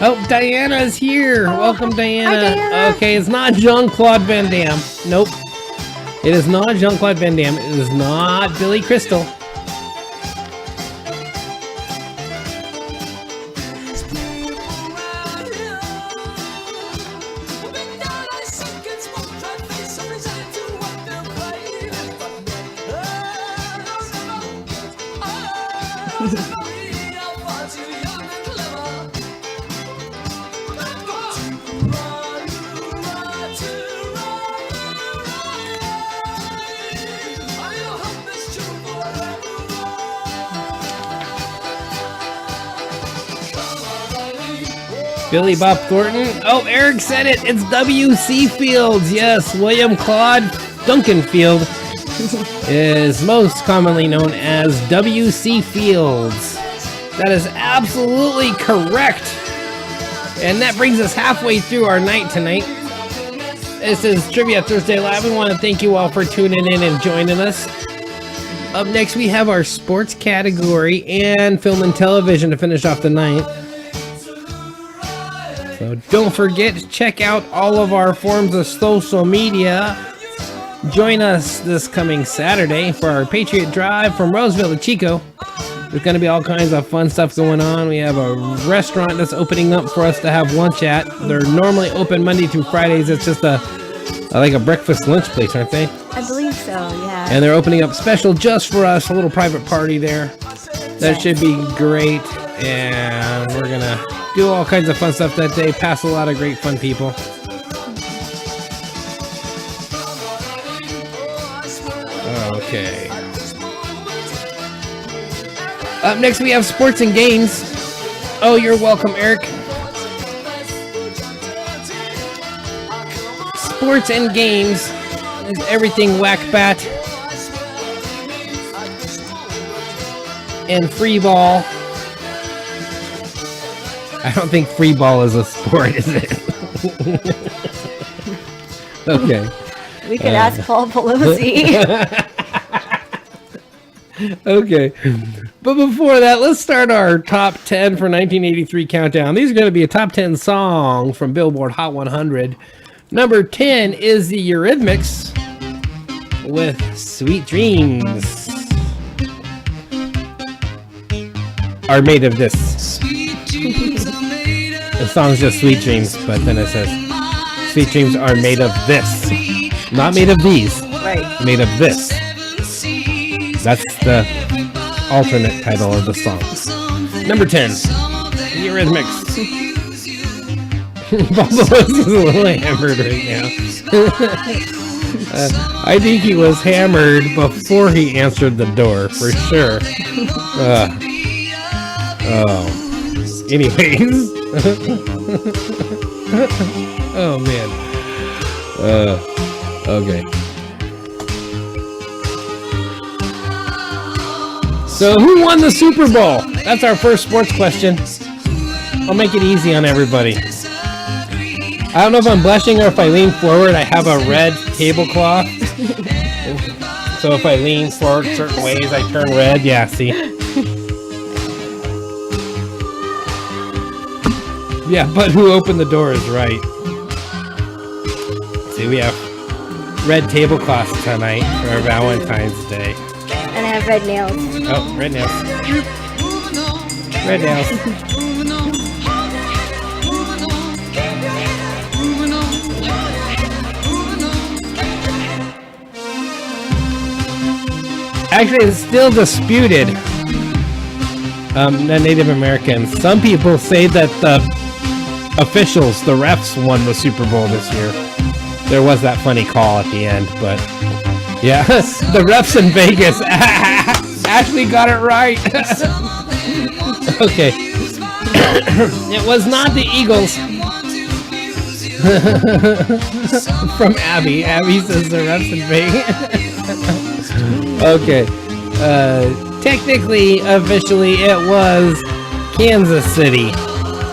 Oh, Diana's here. Welcome, Diana. Hi, Diana. Okay, it's not Jean-Claude Van Damme. Nope. It is not Jean-Claude Van Damme. It is not Billy Crystal. Billy Bob Thornton. Oh, Eric said it. It's W.C. Fields. Yes, William Claude Duncanfield is most commonly known as W.C. Fields. That is absolutely correct. And that brings us halfway through our night tonight. This is Trivia Thursday Live. We want to thank you all for tuning in and joining us. Up next, we have our sports category and film and television to finish off the night. So don't forget to check out all of our forms of social media. Join us this coming Saturday for our Patriot Drive from Roseville to Chico. There's going to be all kinds of fun stuff going on. We have a restaurant that's opening up for us to have lunch at. They're normally open Monday through Fridays. It's just like a breakfast lunch place, aren't they? I believe so, yeah. And they're opening up special just for us, a little private party there. That should be great. And we're going to do all kinds of fun stuff that day. Pass a lot of great fun people. Okay. Up next we have sports and games. Oh, you're welcome, Eric. Sports and games. Is Everything Whack Bat. And Free Ball. I don't think free ball is a sport, is it? Okay. We could ask Paul Pelosi. Okay. But before that, let's start our top 10 for 1983 countdown. These are going to be a top 10 song from Billboard Hot 100. Number 10 is the Eurythmics with Sweet Dreams Are Made of This. The song's just Sweet Dreams, but then it says Sweet Dreams Are Made of This. Not made of these. Right. Made of this. That's the alternate title of the song. Number 10, the Eurythmics. Buffalo's is a little hammered right now. I think he was hammered before he answered the door, for sure. Anyways. Oh, man. Okay. So who won the Super Bowl? That's our first sports question. I'll make it easy on everybody. I don't know if I'm blushing or if I lean forward. I have a red tablecloth. So if I lean forward certain ways, I turn red. Yeah, see? Yeah, but who opened the door is right. See, we have red tablecloths tonight for Valentine's Day. And I have red nails. Oh, red nails. Red nails. Actually, it's still disputed. The Native Americans. Some people say that the officials, the refs, won the Super Bowl this year. There was that funny call at the end, but yeah, the refs in Vegas actually got it right. Okay. It was not the Eagles. From Abby. Abby says the refs in Vegas. Okay. Technically, officially, it was Kansas City.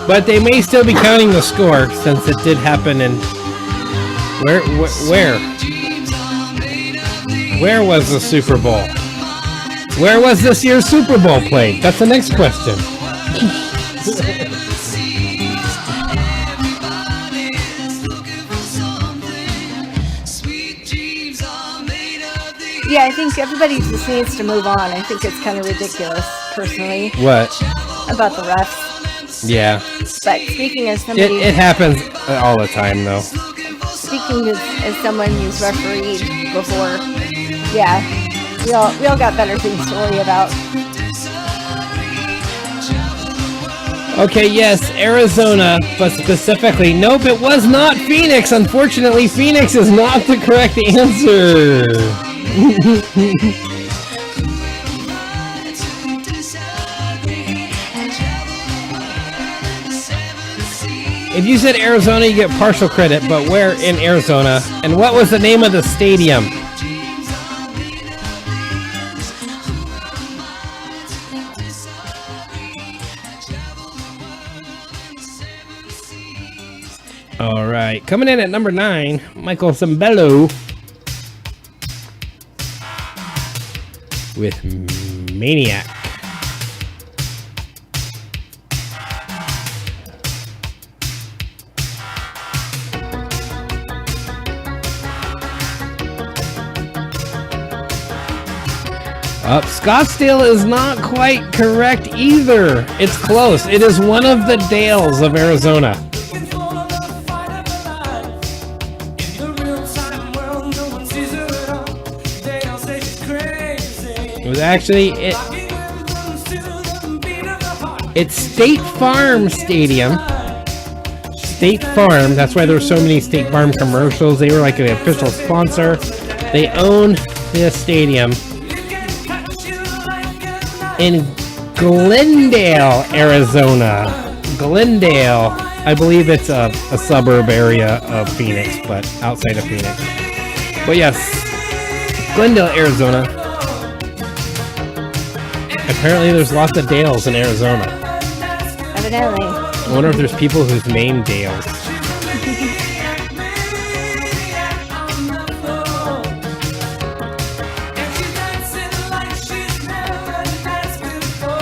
But they may still be counting the score since it did happen in... Where was the Super Bowl? Where was this year's Super Bowl played? That's the next question. Yeah, I think everybody just needs to move on. I think it's kind of ridiculous, personally. What? About the refs. Yeah. But speaking as somebody... It happens all the time, though. Speaking as someone who's refereed before, yeah, we all got better things to worry about. Okay, yes, Arizona, but specifically, nope, it was not Phoenix. Unfortunately, Phoenix is not the correct answer. If you said Arizona, you get partial credit, but where in Arizona? And what was the name of the stadium? All right, coming in at number 9, Michael Sembello with Maniac. Scottsdale is not quite correct either. It's close. It is one of the Dales of Arizona. It was actually it's State Farm Stadium. State Farm. That's why there were so many State Farm commercials. They were like an official sponsor. They own this stadium in Glendale, Arizona. Glendale. I believe it's a suburb area of Phoenix, but outside of Phoenix. But yes, Glendale, Arizona. Apparently there's lots of Dales in Arizona. Evidently. I wonder if there's people whose name Dales.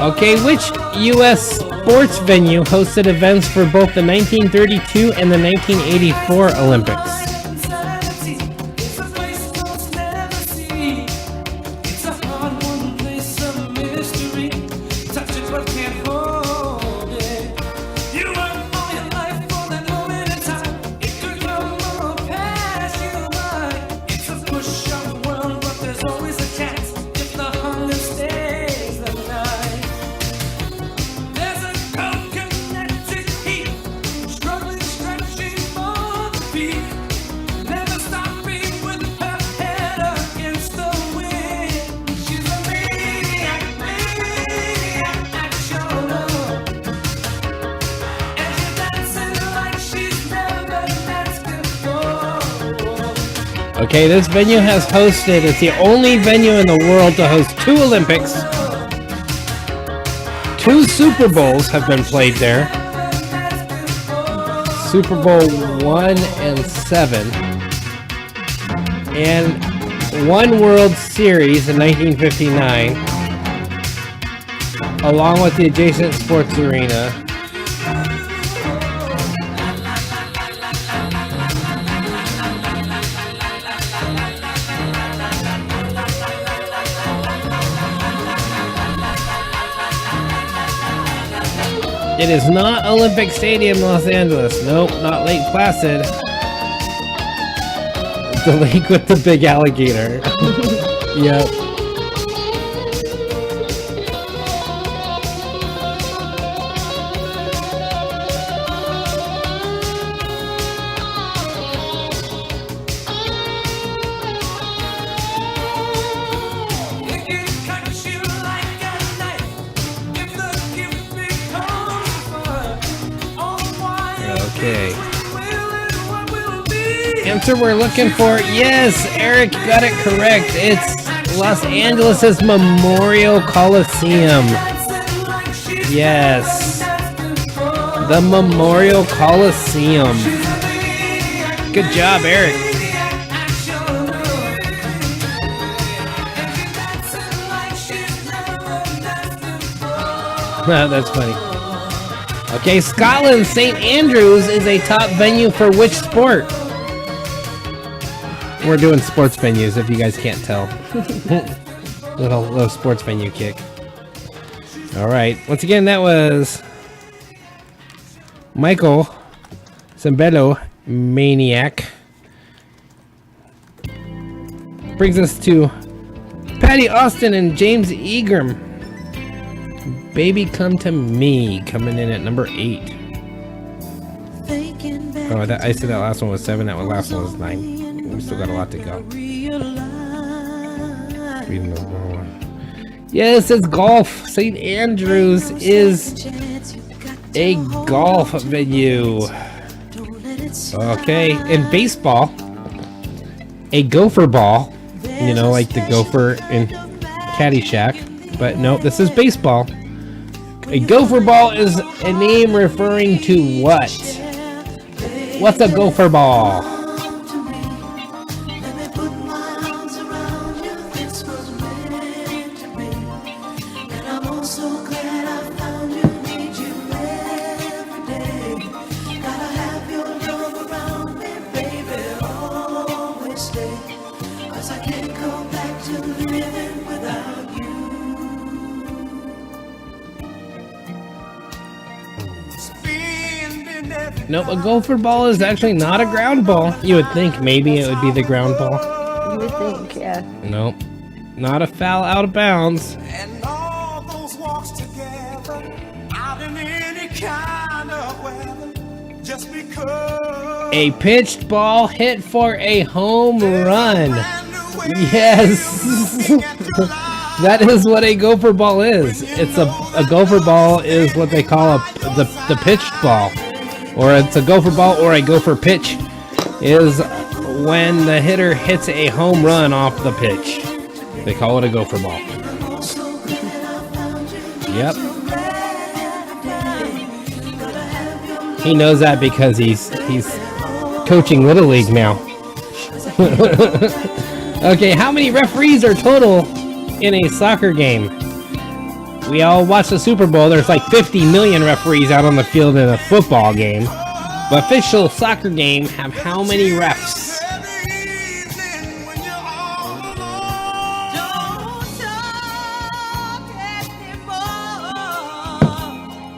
Okay, which U.S. sports venue hosted events for both the 1932 and the 1984 Olympics? Okay, this venue has hosted, it's the only venue in the world to host 2 Olympics. 2 Super Bowls have been played there. Super Bowl 1 and 7. And 1 World Series in 1959. Along with the adjacent sports arena. It is not Olympic Stadium, Los Angeles. Nope, not Lake Placid. The lake with the big alligator. Yep. Okay. Answer we're looking for. Yes, Eric got it correct. It's Los Angeles' Memorial Coliseum. Yes. The Memorial Coliseum. Good job, Eric. That's funny. Okay, Scotland, St. Andrews is a top venue for which sport? We're doing sports venues, if you guys can't tell. little sports venue kick. All right. Once again, that was Michael Zambello, Maniac. Brings us to Patty Austin and James Egram. Baby Come to Me, coming in at number 8. Oh, I said that last one was 7. That last one was 9. We still got a lot to go. Reading the wrong one. Yes, it's golf. St. Andrews is a golf venue. Okay, in baseball, a gopher ball. You know, like the gopher in Caddyshack. But no, this is baseball. A gopher ball is a name referring to what? What's a gopher ball? Nope, a gopher ball is actually not a ground ball. You would think maybe it would be the ground ball. You would think, yeah. Nope. Not a foul out of bounds. And all those walks together out in any kind of weather just because A pitched ball hit for a home run. Yes. That is what a gopher ball is. It's a gopher ball is what they call the pitched ball. Or it's a gopher ball or a gopher pitch is when the hitter hits a home run off the pitch. They call it a gopher ball. Yep. He knows that because he's coaching Little League now. Okay, how many referees are total in a soccer game? We all watch the Super Bowl. There's like 50 million referees out on the field in a football game. The official soccer game have how many refs?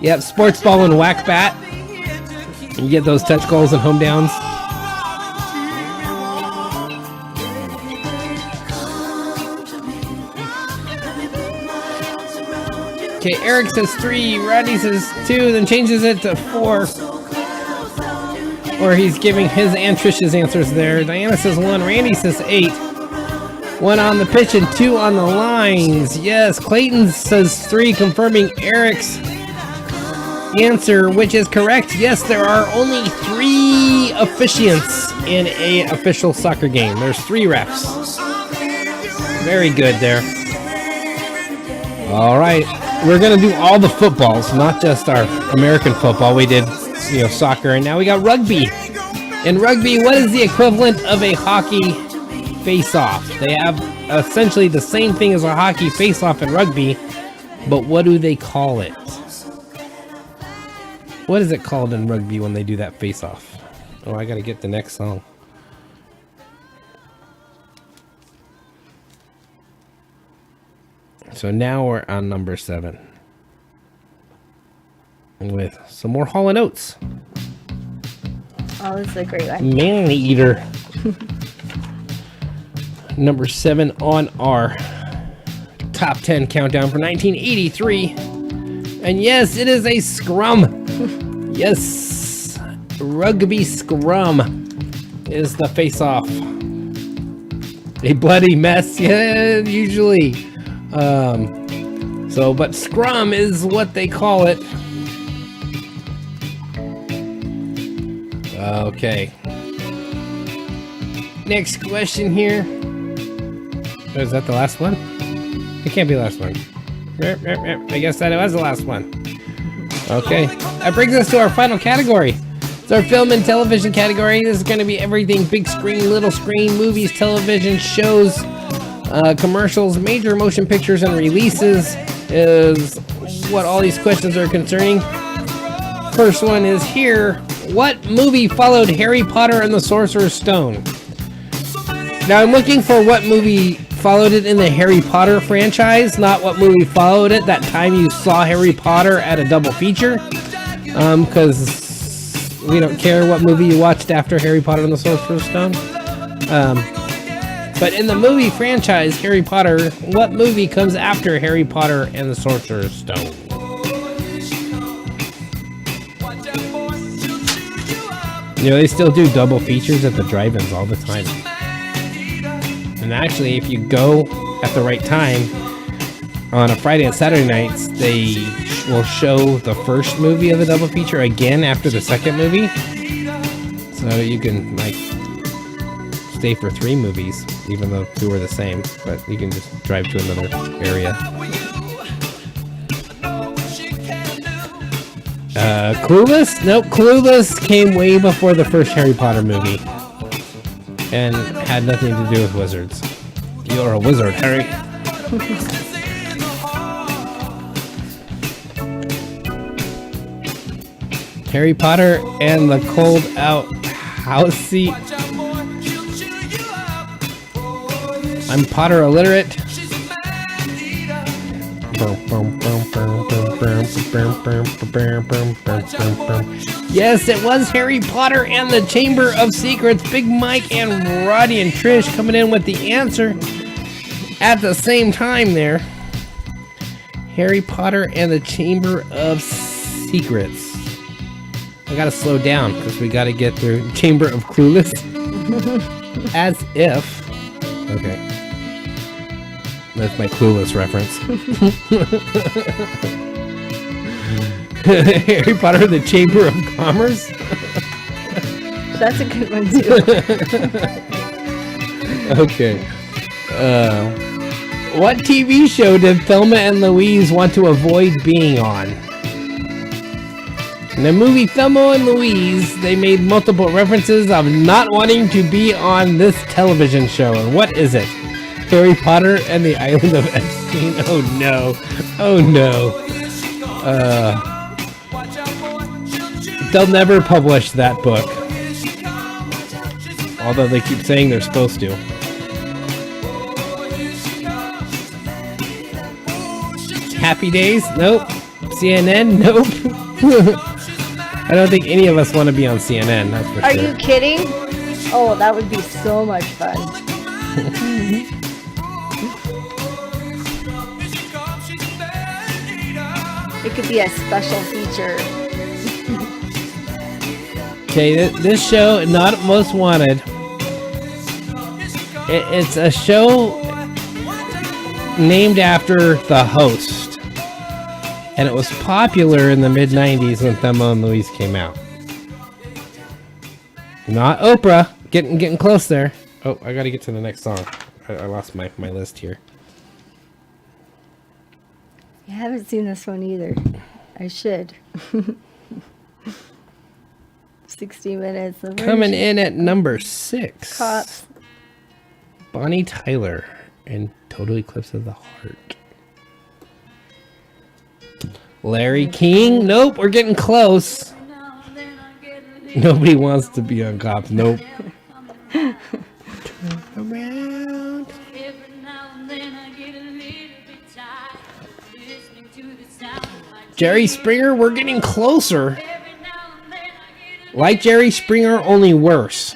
Yep, sports ball and whack bat. You get those touch goals and home downs. Okay, Eric says 3, Rodney says 2, then changes it to 4. Or he's giving his and Trish's answers there. Diana says 1, Randy says 8. 1 on the pitch and 2 on the lines. Yes, Clayton says 3, confirming Eric's answer, which is correct. Yes, there are only 3 officiants in a official soccer game. There's 3 refs. Very good there. All right. We're going to do all the footballs, not just our American football. We did, soccer, and now we got rugby. In rugby, what is the equivalent of a hockey face-off? They have essentially the same thing as a hockey face-off in rugby, but what do they call it? What is it called in rugby when they do that face-off? Oh, I got to get the next song. So now we're on number 7 with some more Hall & Oates. Oh, this is a great one. Man Eater. Number 7 on our top 10 countdown for 1983. And yes, it is a scrum. Yes, rugby scrum is the face-off. A bloody mess, yeah, usually. But scrum is what they call it. Okay. Next question here. Oh, is that the last one? It can't be the last one. I guess that it was the last one. Okay. That brings us to our final category. It's our film and television category. This is going to be everything big screen, little screen, movies, television, shows, commercials, major motion pictures, and releases is what all these questions are concerning. First one is here. What movie followed Harry Potter and the Sorcerer's Stone? Now I'm looking for what movie followed it in the Harry Potter franchise, not what movie followed it that time you saw Harry Potter at a double feature. Because we don't care what movie you watched after Harry Potter and the Sorcerer's Stone. But in the movie franchise, Harry Potter, what movie comes after Harry Potter and the Sorcerer's Stone? They still do double features at the drive-ins all the time. And actually, if you go at the right time, on a Friday and Saturday nights, they will show the first movie of the double feature again after the second movie. So you can, stay for 3 movies, even though 2 are the same, but you can just drive to another area. Clueless? Nope, Clueless came way before the first Harry Potter movie and had nothing to do with wizards. You're a wizard, Harry. Harry Potter and the Cold Out House Seat. I'm Potter illiterate. Yes, it was Harry Potter and the Chamber of Secrets. Big Mike and Roddy and Trish coming in with the answer at the same time there. Harry Potter and the Chamber of Secrets. I gotta slow down because we gotta get through Chamber of Clueless. As if. Okay. That's my Clueless reference. Harry Potter and the Chamber of Commerce. That's a good one too. Okay. What TV show did Thelma and Louise want to avoid being on? In the movie Thelma and Louise, they made multiple references of not wanting to be on this television show. And what is it? Harry Potter and the Island of Epstein? Oh no. Oh no. They'll never publish that book. Although they keep saying they're supposed to. Happy Days? Nope. CNN? Nope. I don't think any of us want to be on CNN, that's for Are sure. you kidding? Oh, that would be so much fun. It could be a special feature. Okay, this show, Not Most Wanted, it's a show named after the host. And it was popular in the mid-90s when Thelma and Louise came out. Not Oprah. Getting close there. Oh, I gotta get to the next song. I lost my list here. I haven't seen this one either. I should. 60 minutes. The Coming in at number 6. Cops. Bonnie Tyler and Total Eclipse of the Heart. Larry King? Nope, we're getting close. Nobody wants to be on Cops. Nope. Turn around. Jerry Springer, we're getting closer. Like Jerry Springer, only worse.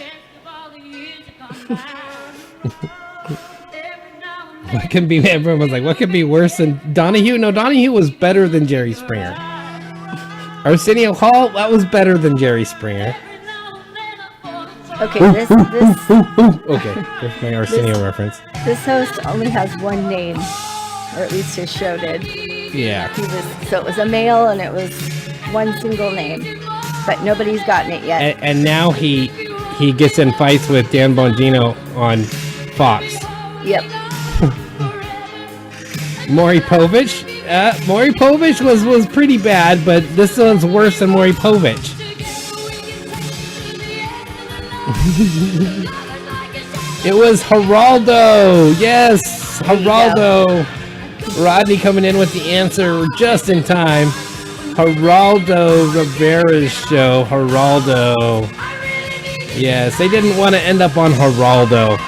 What can be? Everyone was like, what could be worse than Donahue? No, Donahue was better than Jerry Springer. Arsenio Hall, that was better than Jerry Springer. Okay, this Okay, there's my Arsenio reference. this host only has one name, or at least his show did. Yeah. So it was a male, and it was one single name, but nobody's gotten it yet. And now he gets in fights with Dan Bongino on Fox. Yep. Maury Povich. Maury Povich was pretty bad, but this one's worse than Maury Povich. It was Geraldo. Yes, Geraldo. Rodney coming in with the answer just in time. Geraldo Rivera's show. Geraldo. Yes, they didn't want to end up on Geraldo.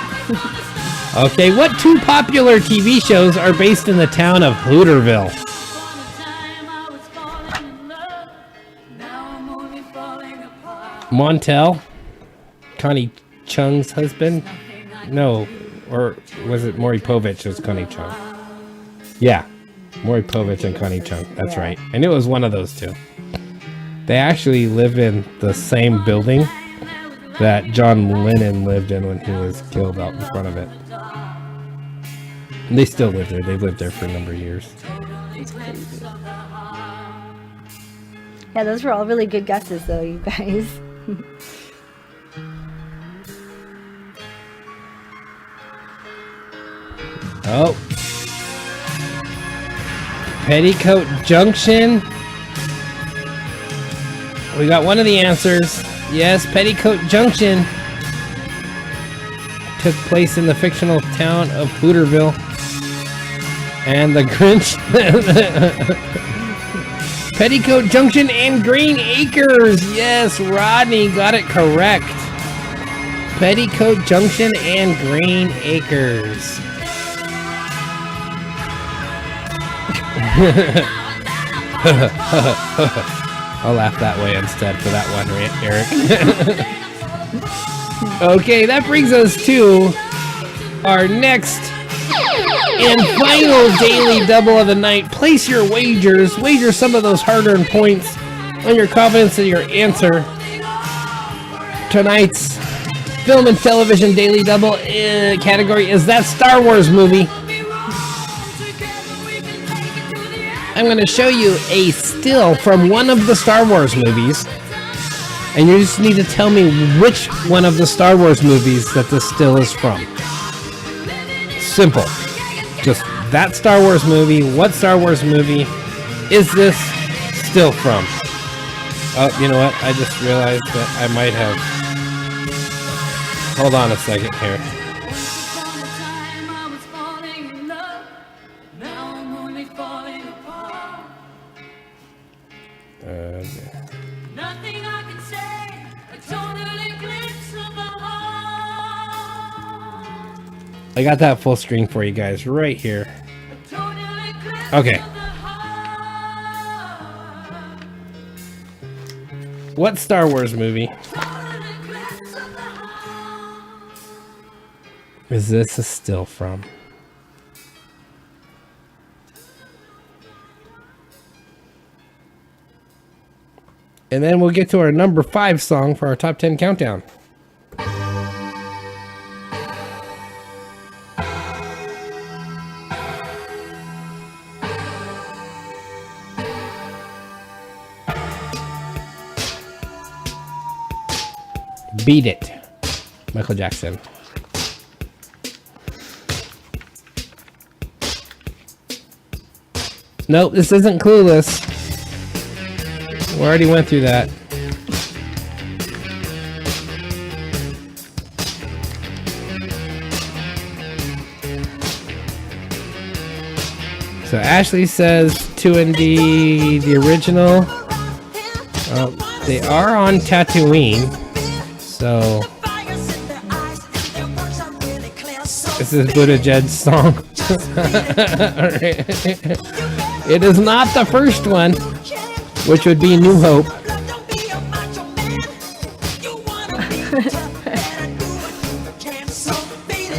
Okay, what 2 popular TV shows are based in the town of Hooterville? Montel, Connie Chung's husband? No, or was it Maury Povich as Connie Chung? Yeah, Maury Povich and Connie Chung. That's right. I knew it was one of those 2. They actually live in the same building that John Lennon lived in when he was killed out in front of it. And they still live there. They've lived there for a number of years. Yeah, those were all really good guesses, though, you guys. Oh. Petticoat Junction. We got one of the answers. Yes, Petticoat Junction took place in the fictional town of Hooterville. And the Grinch. Petticoat Junction and Green Acres. Yes, Rodney got it correct. Petticoat Junction and Green Acres. I'll laugh that way instead for that one, Eric. Okay, that brings us to our next and final daily double of the night. Place your wagers. Wager some of those hard-earned points on your confidence in your answer. Tonight's film and television daily double category is that Star Wars movie. I'm going to show you a still from one of the Star Wars movies. And you just need to tell me which one of the Star Wars movies that this still is from. Simple. Just that Star Wars movie. What Star Wars movie is this still from? Oh, you know what? I just realized that I might have... Hold on a second here. Nothing I can say, a total eclipse of the heart. I got that full screen for you guys right here. A total eclipse Okay. of the heart. What Star Wars movie Total eclipse of the heart. is this still from? And then we'll get to our number 5 song for our top 10 countdown. Beat It, Michael Jackson. Nope, this isn't Clueless. We already went through that. So Ashley says 2ND the original. They are on Tatooine. So this is Buttigieg's song. It is not the first one, which would be New Hope.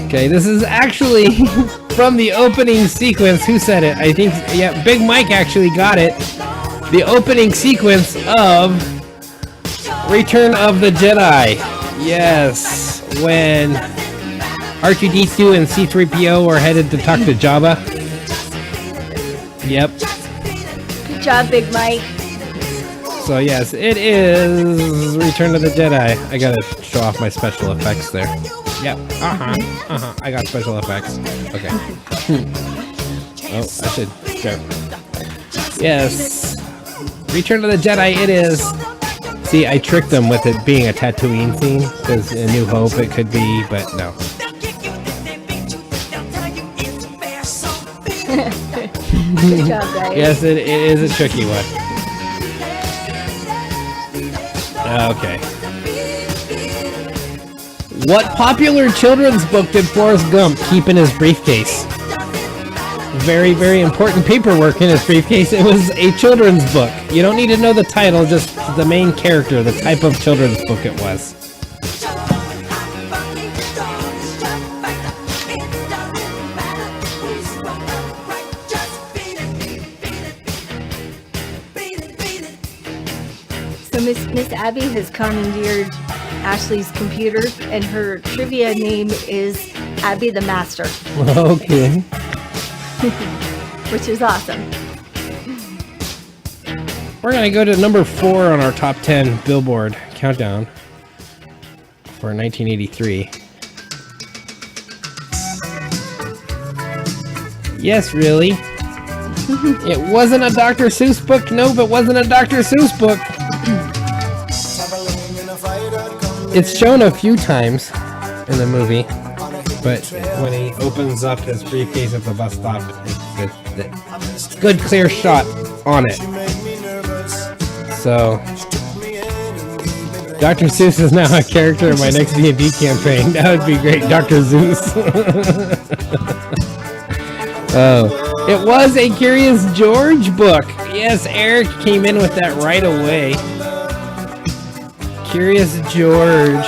Okay, this is actually from the opening sequence. Who said it? I think, yeah, Big Mike actually got it. The opening sequence of Return of the Jedi. Yes, when R2-D2 and C-3PO are headed to talk to Jabba. Yep. Good job, Big Mike. So yes, it is Return of the Jedi. I gotta show off my special effects there. Yep. I got special effects. Okay. Oh, I should go. Yes. Return of the Jedi it is. See, I tricked them with it being a Tatooine theme, because in New Hope it could be, but no. Good job, guys. Yes, it is a tricky one. Okay. What popular children's book did Forrest Gump keep in his briefcase? Very, very important paperwork in his briefcase. It was a children's book. You don't need to know the title, just the main character, the type of children's book it was. So Miss Abby has commandeered Ashley's computer, and her trivia name is Abby the Master, Okay. which is awesome. We're going to go to number 4 on our top 10 Billboard countdown for 1983. Yes, really? It wasn't a Dr. Seuss book? Nope, it wasn't a Dr. Seuss book. It's shown a few times in the movie, but when he opens up his briefcase at the bus stop, it's a good clear shot on it. So, Dr. Seuss is now a character in my next D&D campaign. That would be great, Dr. Zeus. Oh, it was a Curious George book. Yes, Eric came in with that right away. Curious George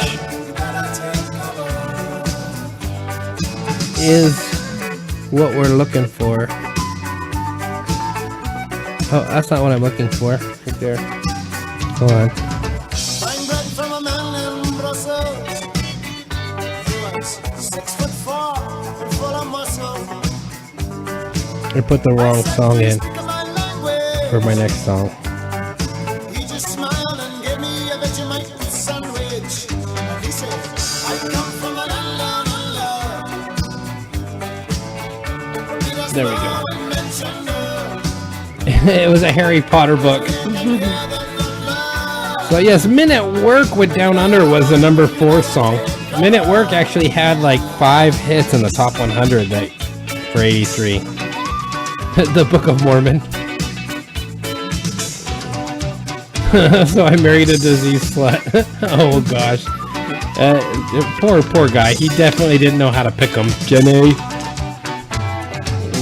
is what we're looking for. Oh, that's not what I'm looking for. Right there. Hold on. I put the wrong song in for my next song. There we go. It was a Harry Potter book. So yes, Men at Work with Down Under was the number 4 song. Men at Work actually had like 5 hits in the top 100 for 83. The Book of Mormon. So I married a disease slut. Oh gosh. Poor guy. He definitely didn't know how to pick them. Jenny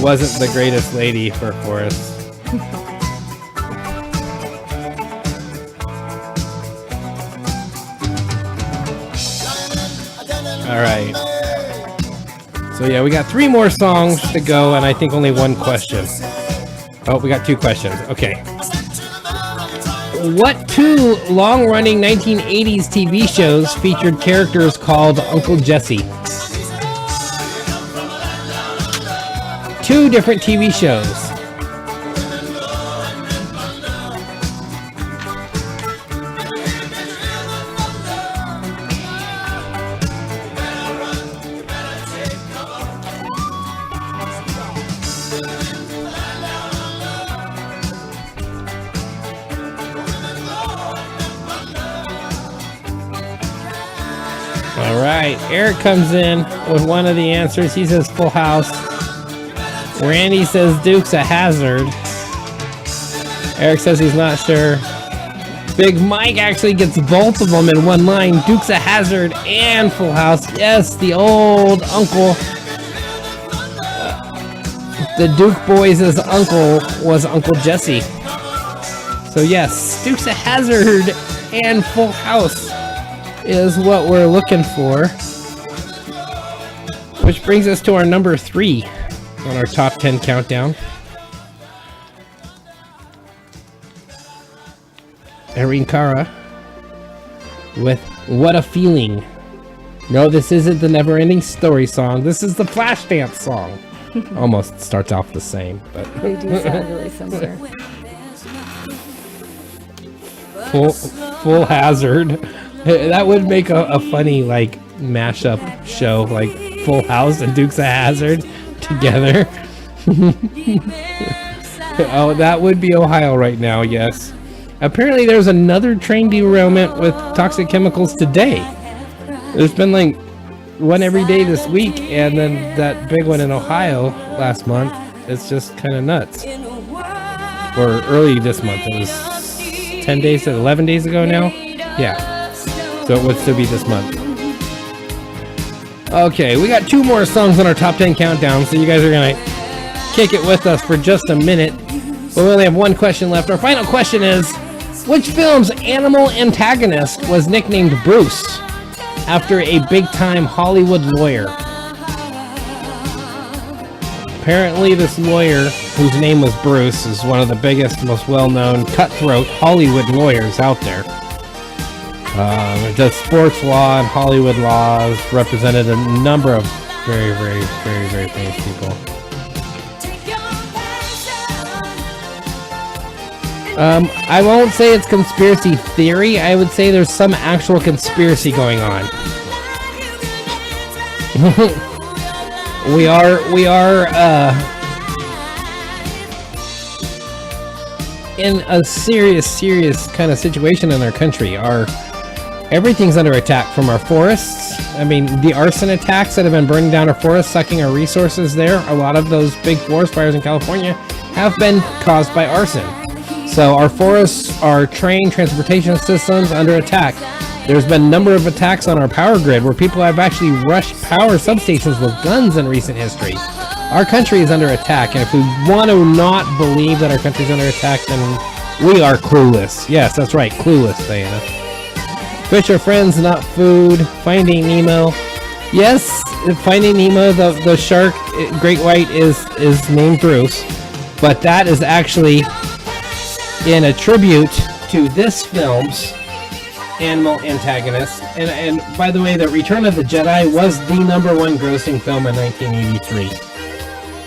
wasn't the greatest lady for Forrest. All right. So yeah, we got 3 more songs to go, and I think only 1 question. Oh, we got 2 questions. Okay. What 2 long-running 1980s TV shows featured characters called Uncle Jesse? 2 different TV shows. All right, Eric comes in with one of the answers. He says Full House. Randy says Dukes of Hazzard. Eric says he's not sure. Big Mike actually gets both of them in one line. Dukes of Hazzard and Full House. Yes, the old uncle. The Duke boys' uncle was Uncle Jesse. So yes, Dukes of Hazzard and Full House is what we're looking for. Which brings us to our number 3 on our top 10 countdown. Irene Cara with What a Feeling. No, this isn't the Never Ending Story song. This is the Flashdance song. Almost starts off the same, but They do sound really similar. Full Hazard. That would make a funny like mashup show, like Full House and Dukes of Hazzard together. Oh, that would be Ohio right now, yes. Apparently there's another train derailment with toxic chemicals today. There's been like one every day this week, and then that big one in Ohio last month. It's just kind of nuts. Or early this month. It was 10 days, 11 days ago now? Yeah. So it would still be this month. Okay, we got 2 more songs on our top 10 countdown, so you guys are gonna kick it with us for just a minute. But we only have 1 question left. Our final question is, which film's animal antagonist was nicknamed Bruce after a big-time Hollywood lawyer? Apparently this lawyer, whose name was Bruce, is one of the biggest, most well-known cutthroat Hollywood lawyers out there. Does sports law and Hollywood laws, represented a number of very, very, very, very famous people. I won't say it's conspiracy theory. I would say there's some actual conspiracy going on. We are in a serious kind of situation in our country. Everything's under attack, from our forests. I mean, the arson attacks that have been burning down our forests, sucking our resources there. A lot of those big forest fires in California have been caused by arson. So our forests, our train transportation systems under attack. There's been a number of attacks on our power grid where people have actually rushed power substations with guns in recent history. Our country is under attack, and if we want to not believe that our country is under attack, then we are clueless. Yes, that's right, clueless, Diana. Fish are friends, not food. Finding Nemo. Yes, Finding Nemo, the shark, great white, is named Bruce, but that is actually in a tribute to this film's animal antagonist. And by the way, The Return of the Jedi was the #1 grossing film in 1983.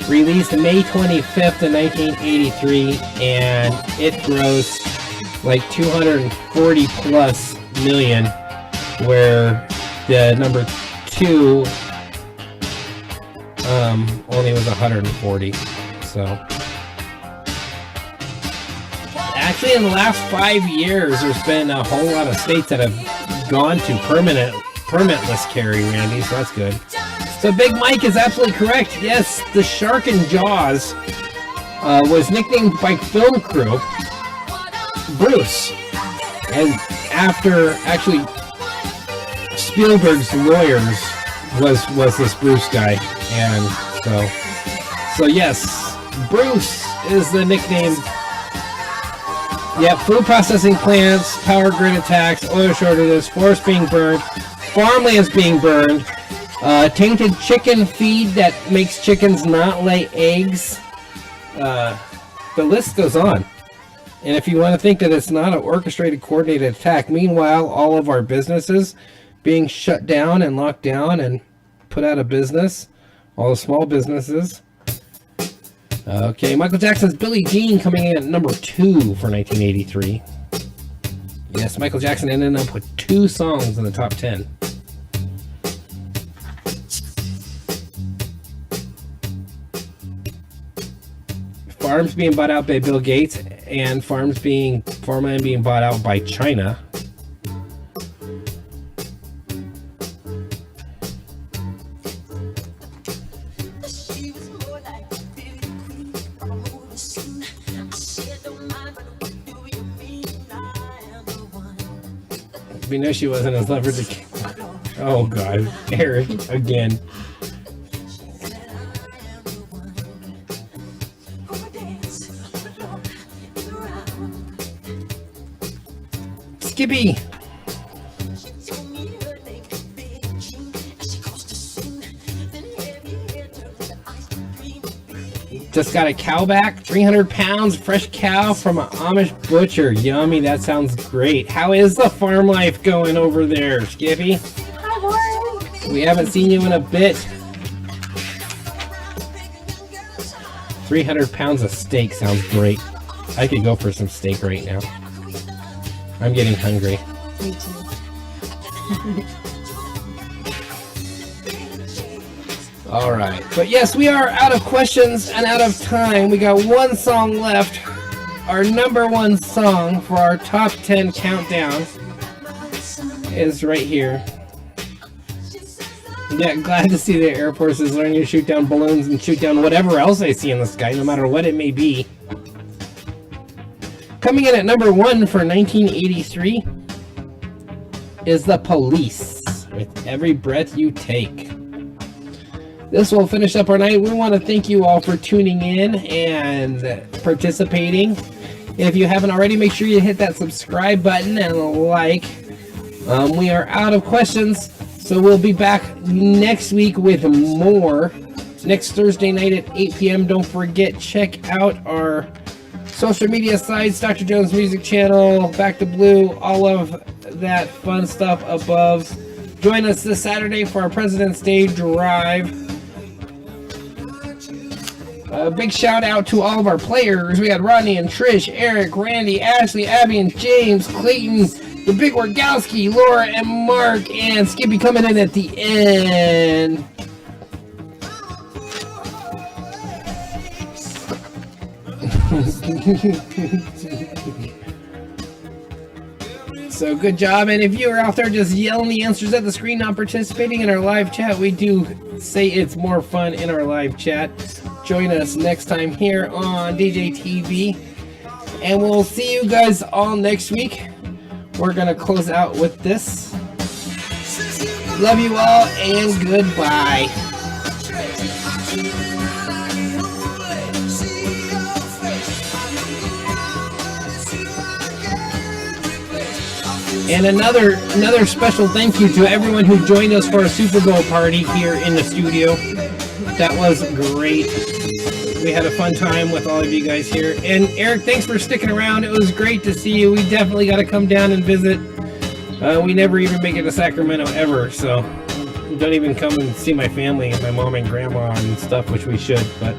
Released May 25th of 1983, and it grossed like 240 plus million, where the number 2 only was 140. So, actually, in the last 5 years, there's been a whole lot of states that have gone to permitless carry, Randy. So that's good. So Big Mike is absolutely correct. Yes, the shark in Jaws was nicknamed by film crew Bruce, and after actually Spielberg's lawyers was this Bruce guy, and so yes, Bruce is the nickname. Yeah, food processing plants, power grid attacks, oil shortages, forests being burned, farmlands being burned, tainted chicken feed that makes chickens not lay eggs. The list goes on. And if you want to think that it's not an orchestrated, coordinated attack, meanwhile, all of our businesses being shut down and locked down and put out of business, all the small businesses. Okay, Michael Jackson's Billie Jean coming in at number 2 for 1983. Yes, Michael Jackson ended up with 2 songs in the top 10. Farms being bought out by Bill Gates and farmland being bought out by China. We know she wasn't as levered to. Oh God, Eric again. Skippy. Just got a cow back, 300 pounds, fresh cow from an Amish butcher. Yummy, that sounds great. How is the farm life going over there, Skippy? Hi, Warren. We haven't seen you in a bit. 300 pounds of steak sounds great. I could go for some steak right now. I'm getting hungry. Me too. All right. But yes, we are out of questions and out of time. We got one song left. Our number 1 song for our top 10 countdown is right here. Yeah, glad to see the Air Force is learning to shoot down balloons and shoot down whatever else they see in the sky, no matter what it may be. Coming in at number 1 for 1983 is The Police with Every Breath You Take. This will finish up our night. We want to thank you all for tuning in and participating. If you haven't already, make sure you hit that subscribe button and like. We are out of questions, so we'll be back next week with more. Next Thursday night at 8 p.m. Don't forget, check out our social media sites, Dr. Jones Music Channel, Back to Blue, all of that fun stuff above. Join us this Saturday for our President's Day Drive. A big shout out to all of our players. We had Rodney and Trish, Eric, Randy, Ashley, Abby and James, Clayton, the Big Wargowski, Laura and Mark, and Skippy coming in at the end. So good job, and if you are out there just yelling the answers at the screen, not participating in our live chat, we do say it's more fun in our live chat. Join us next time here on DJ TV, and we'll see you guys all next week. We're gonna close out with this. Love you all, and goodbye. And another special thank you to everyone who joined us for our Super Bowl party here in the studio. That was great. We had a fun time with all of you guys here. And Eric, thanks for sticking around. It was great to see you. We definitely got to come down and visit. We never even make it to Sacramento ever, so don't even come and see my family and my mom and grandma and stuff, which we should. But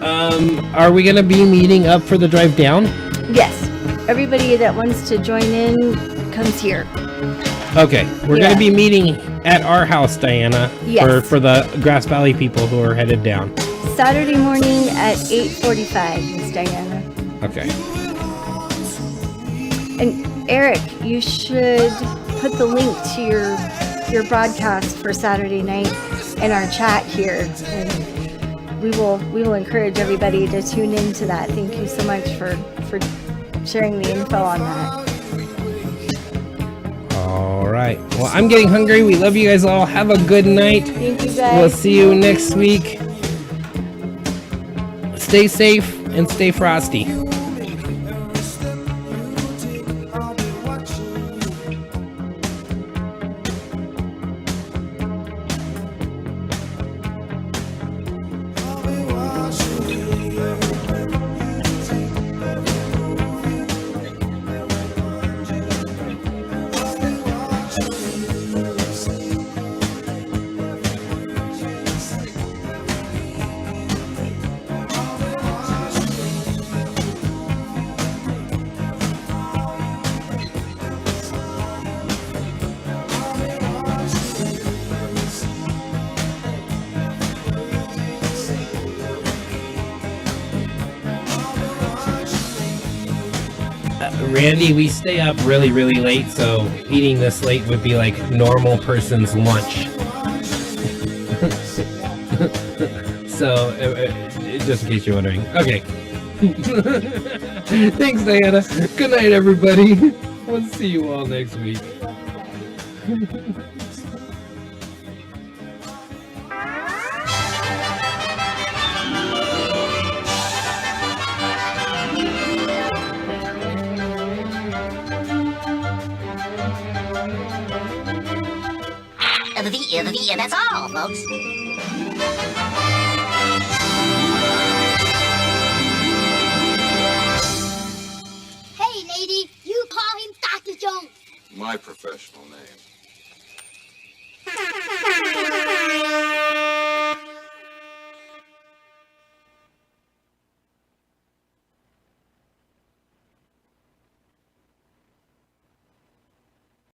are we going to be meeting up for the drive down? Yes. Everybody that wants to join in comes here. Okay, we're going to be meeting at our house, Diana, Yes. for the Grass Valley people who are headed down. Saturday morning at 8:45, Miss Diana. Okay. And Eric, you should put the link to your broadcast for Saturday night in our chat here, and we will encourage everybody to tune into that. Thank you so much for sharing the info on that. All right. Well, I'm getting hungry. We love you guys all. Have a good night. Thank you We'll guys. see you next week. Stay safe and stay frosty. Randy, we stay up really, really late, so eating this late would be like normal person's lunch. So, just in case you're wondering. Okay. Thanks, Diana. Good night, everybody. We'll see you all next week. That's all, folks. Hey, lady, you call him Dr. Jones. My professional name.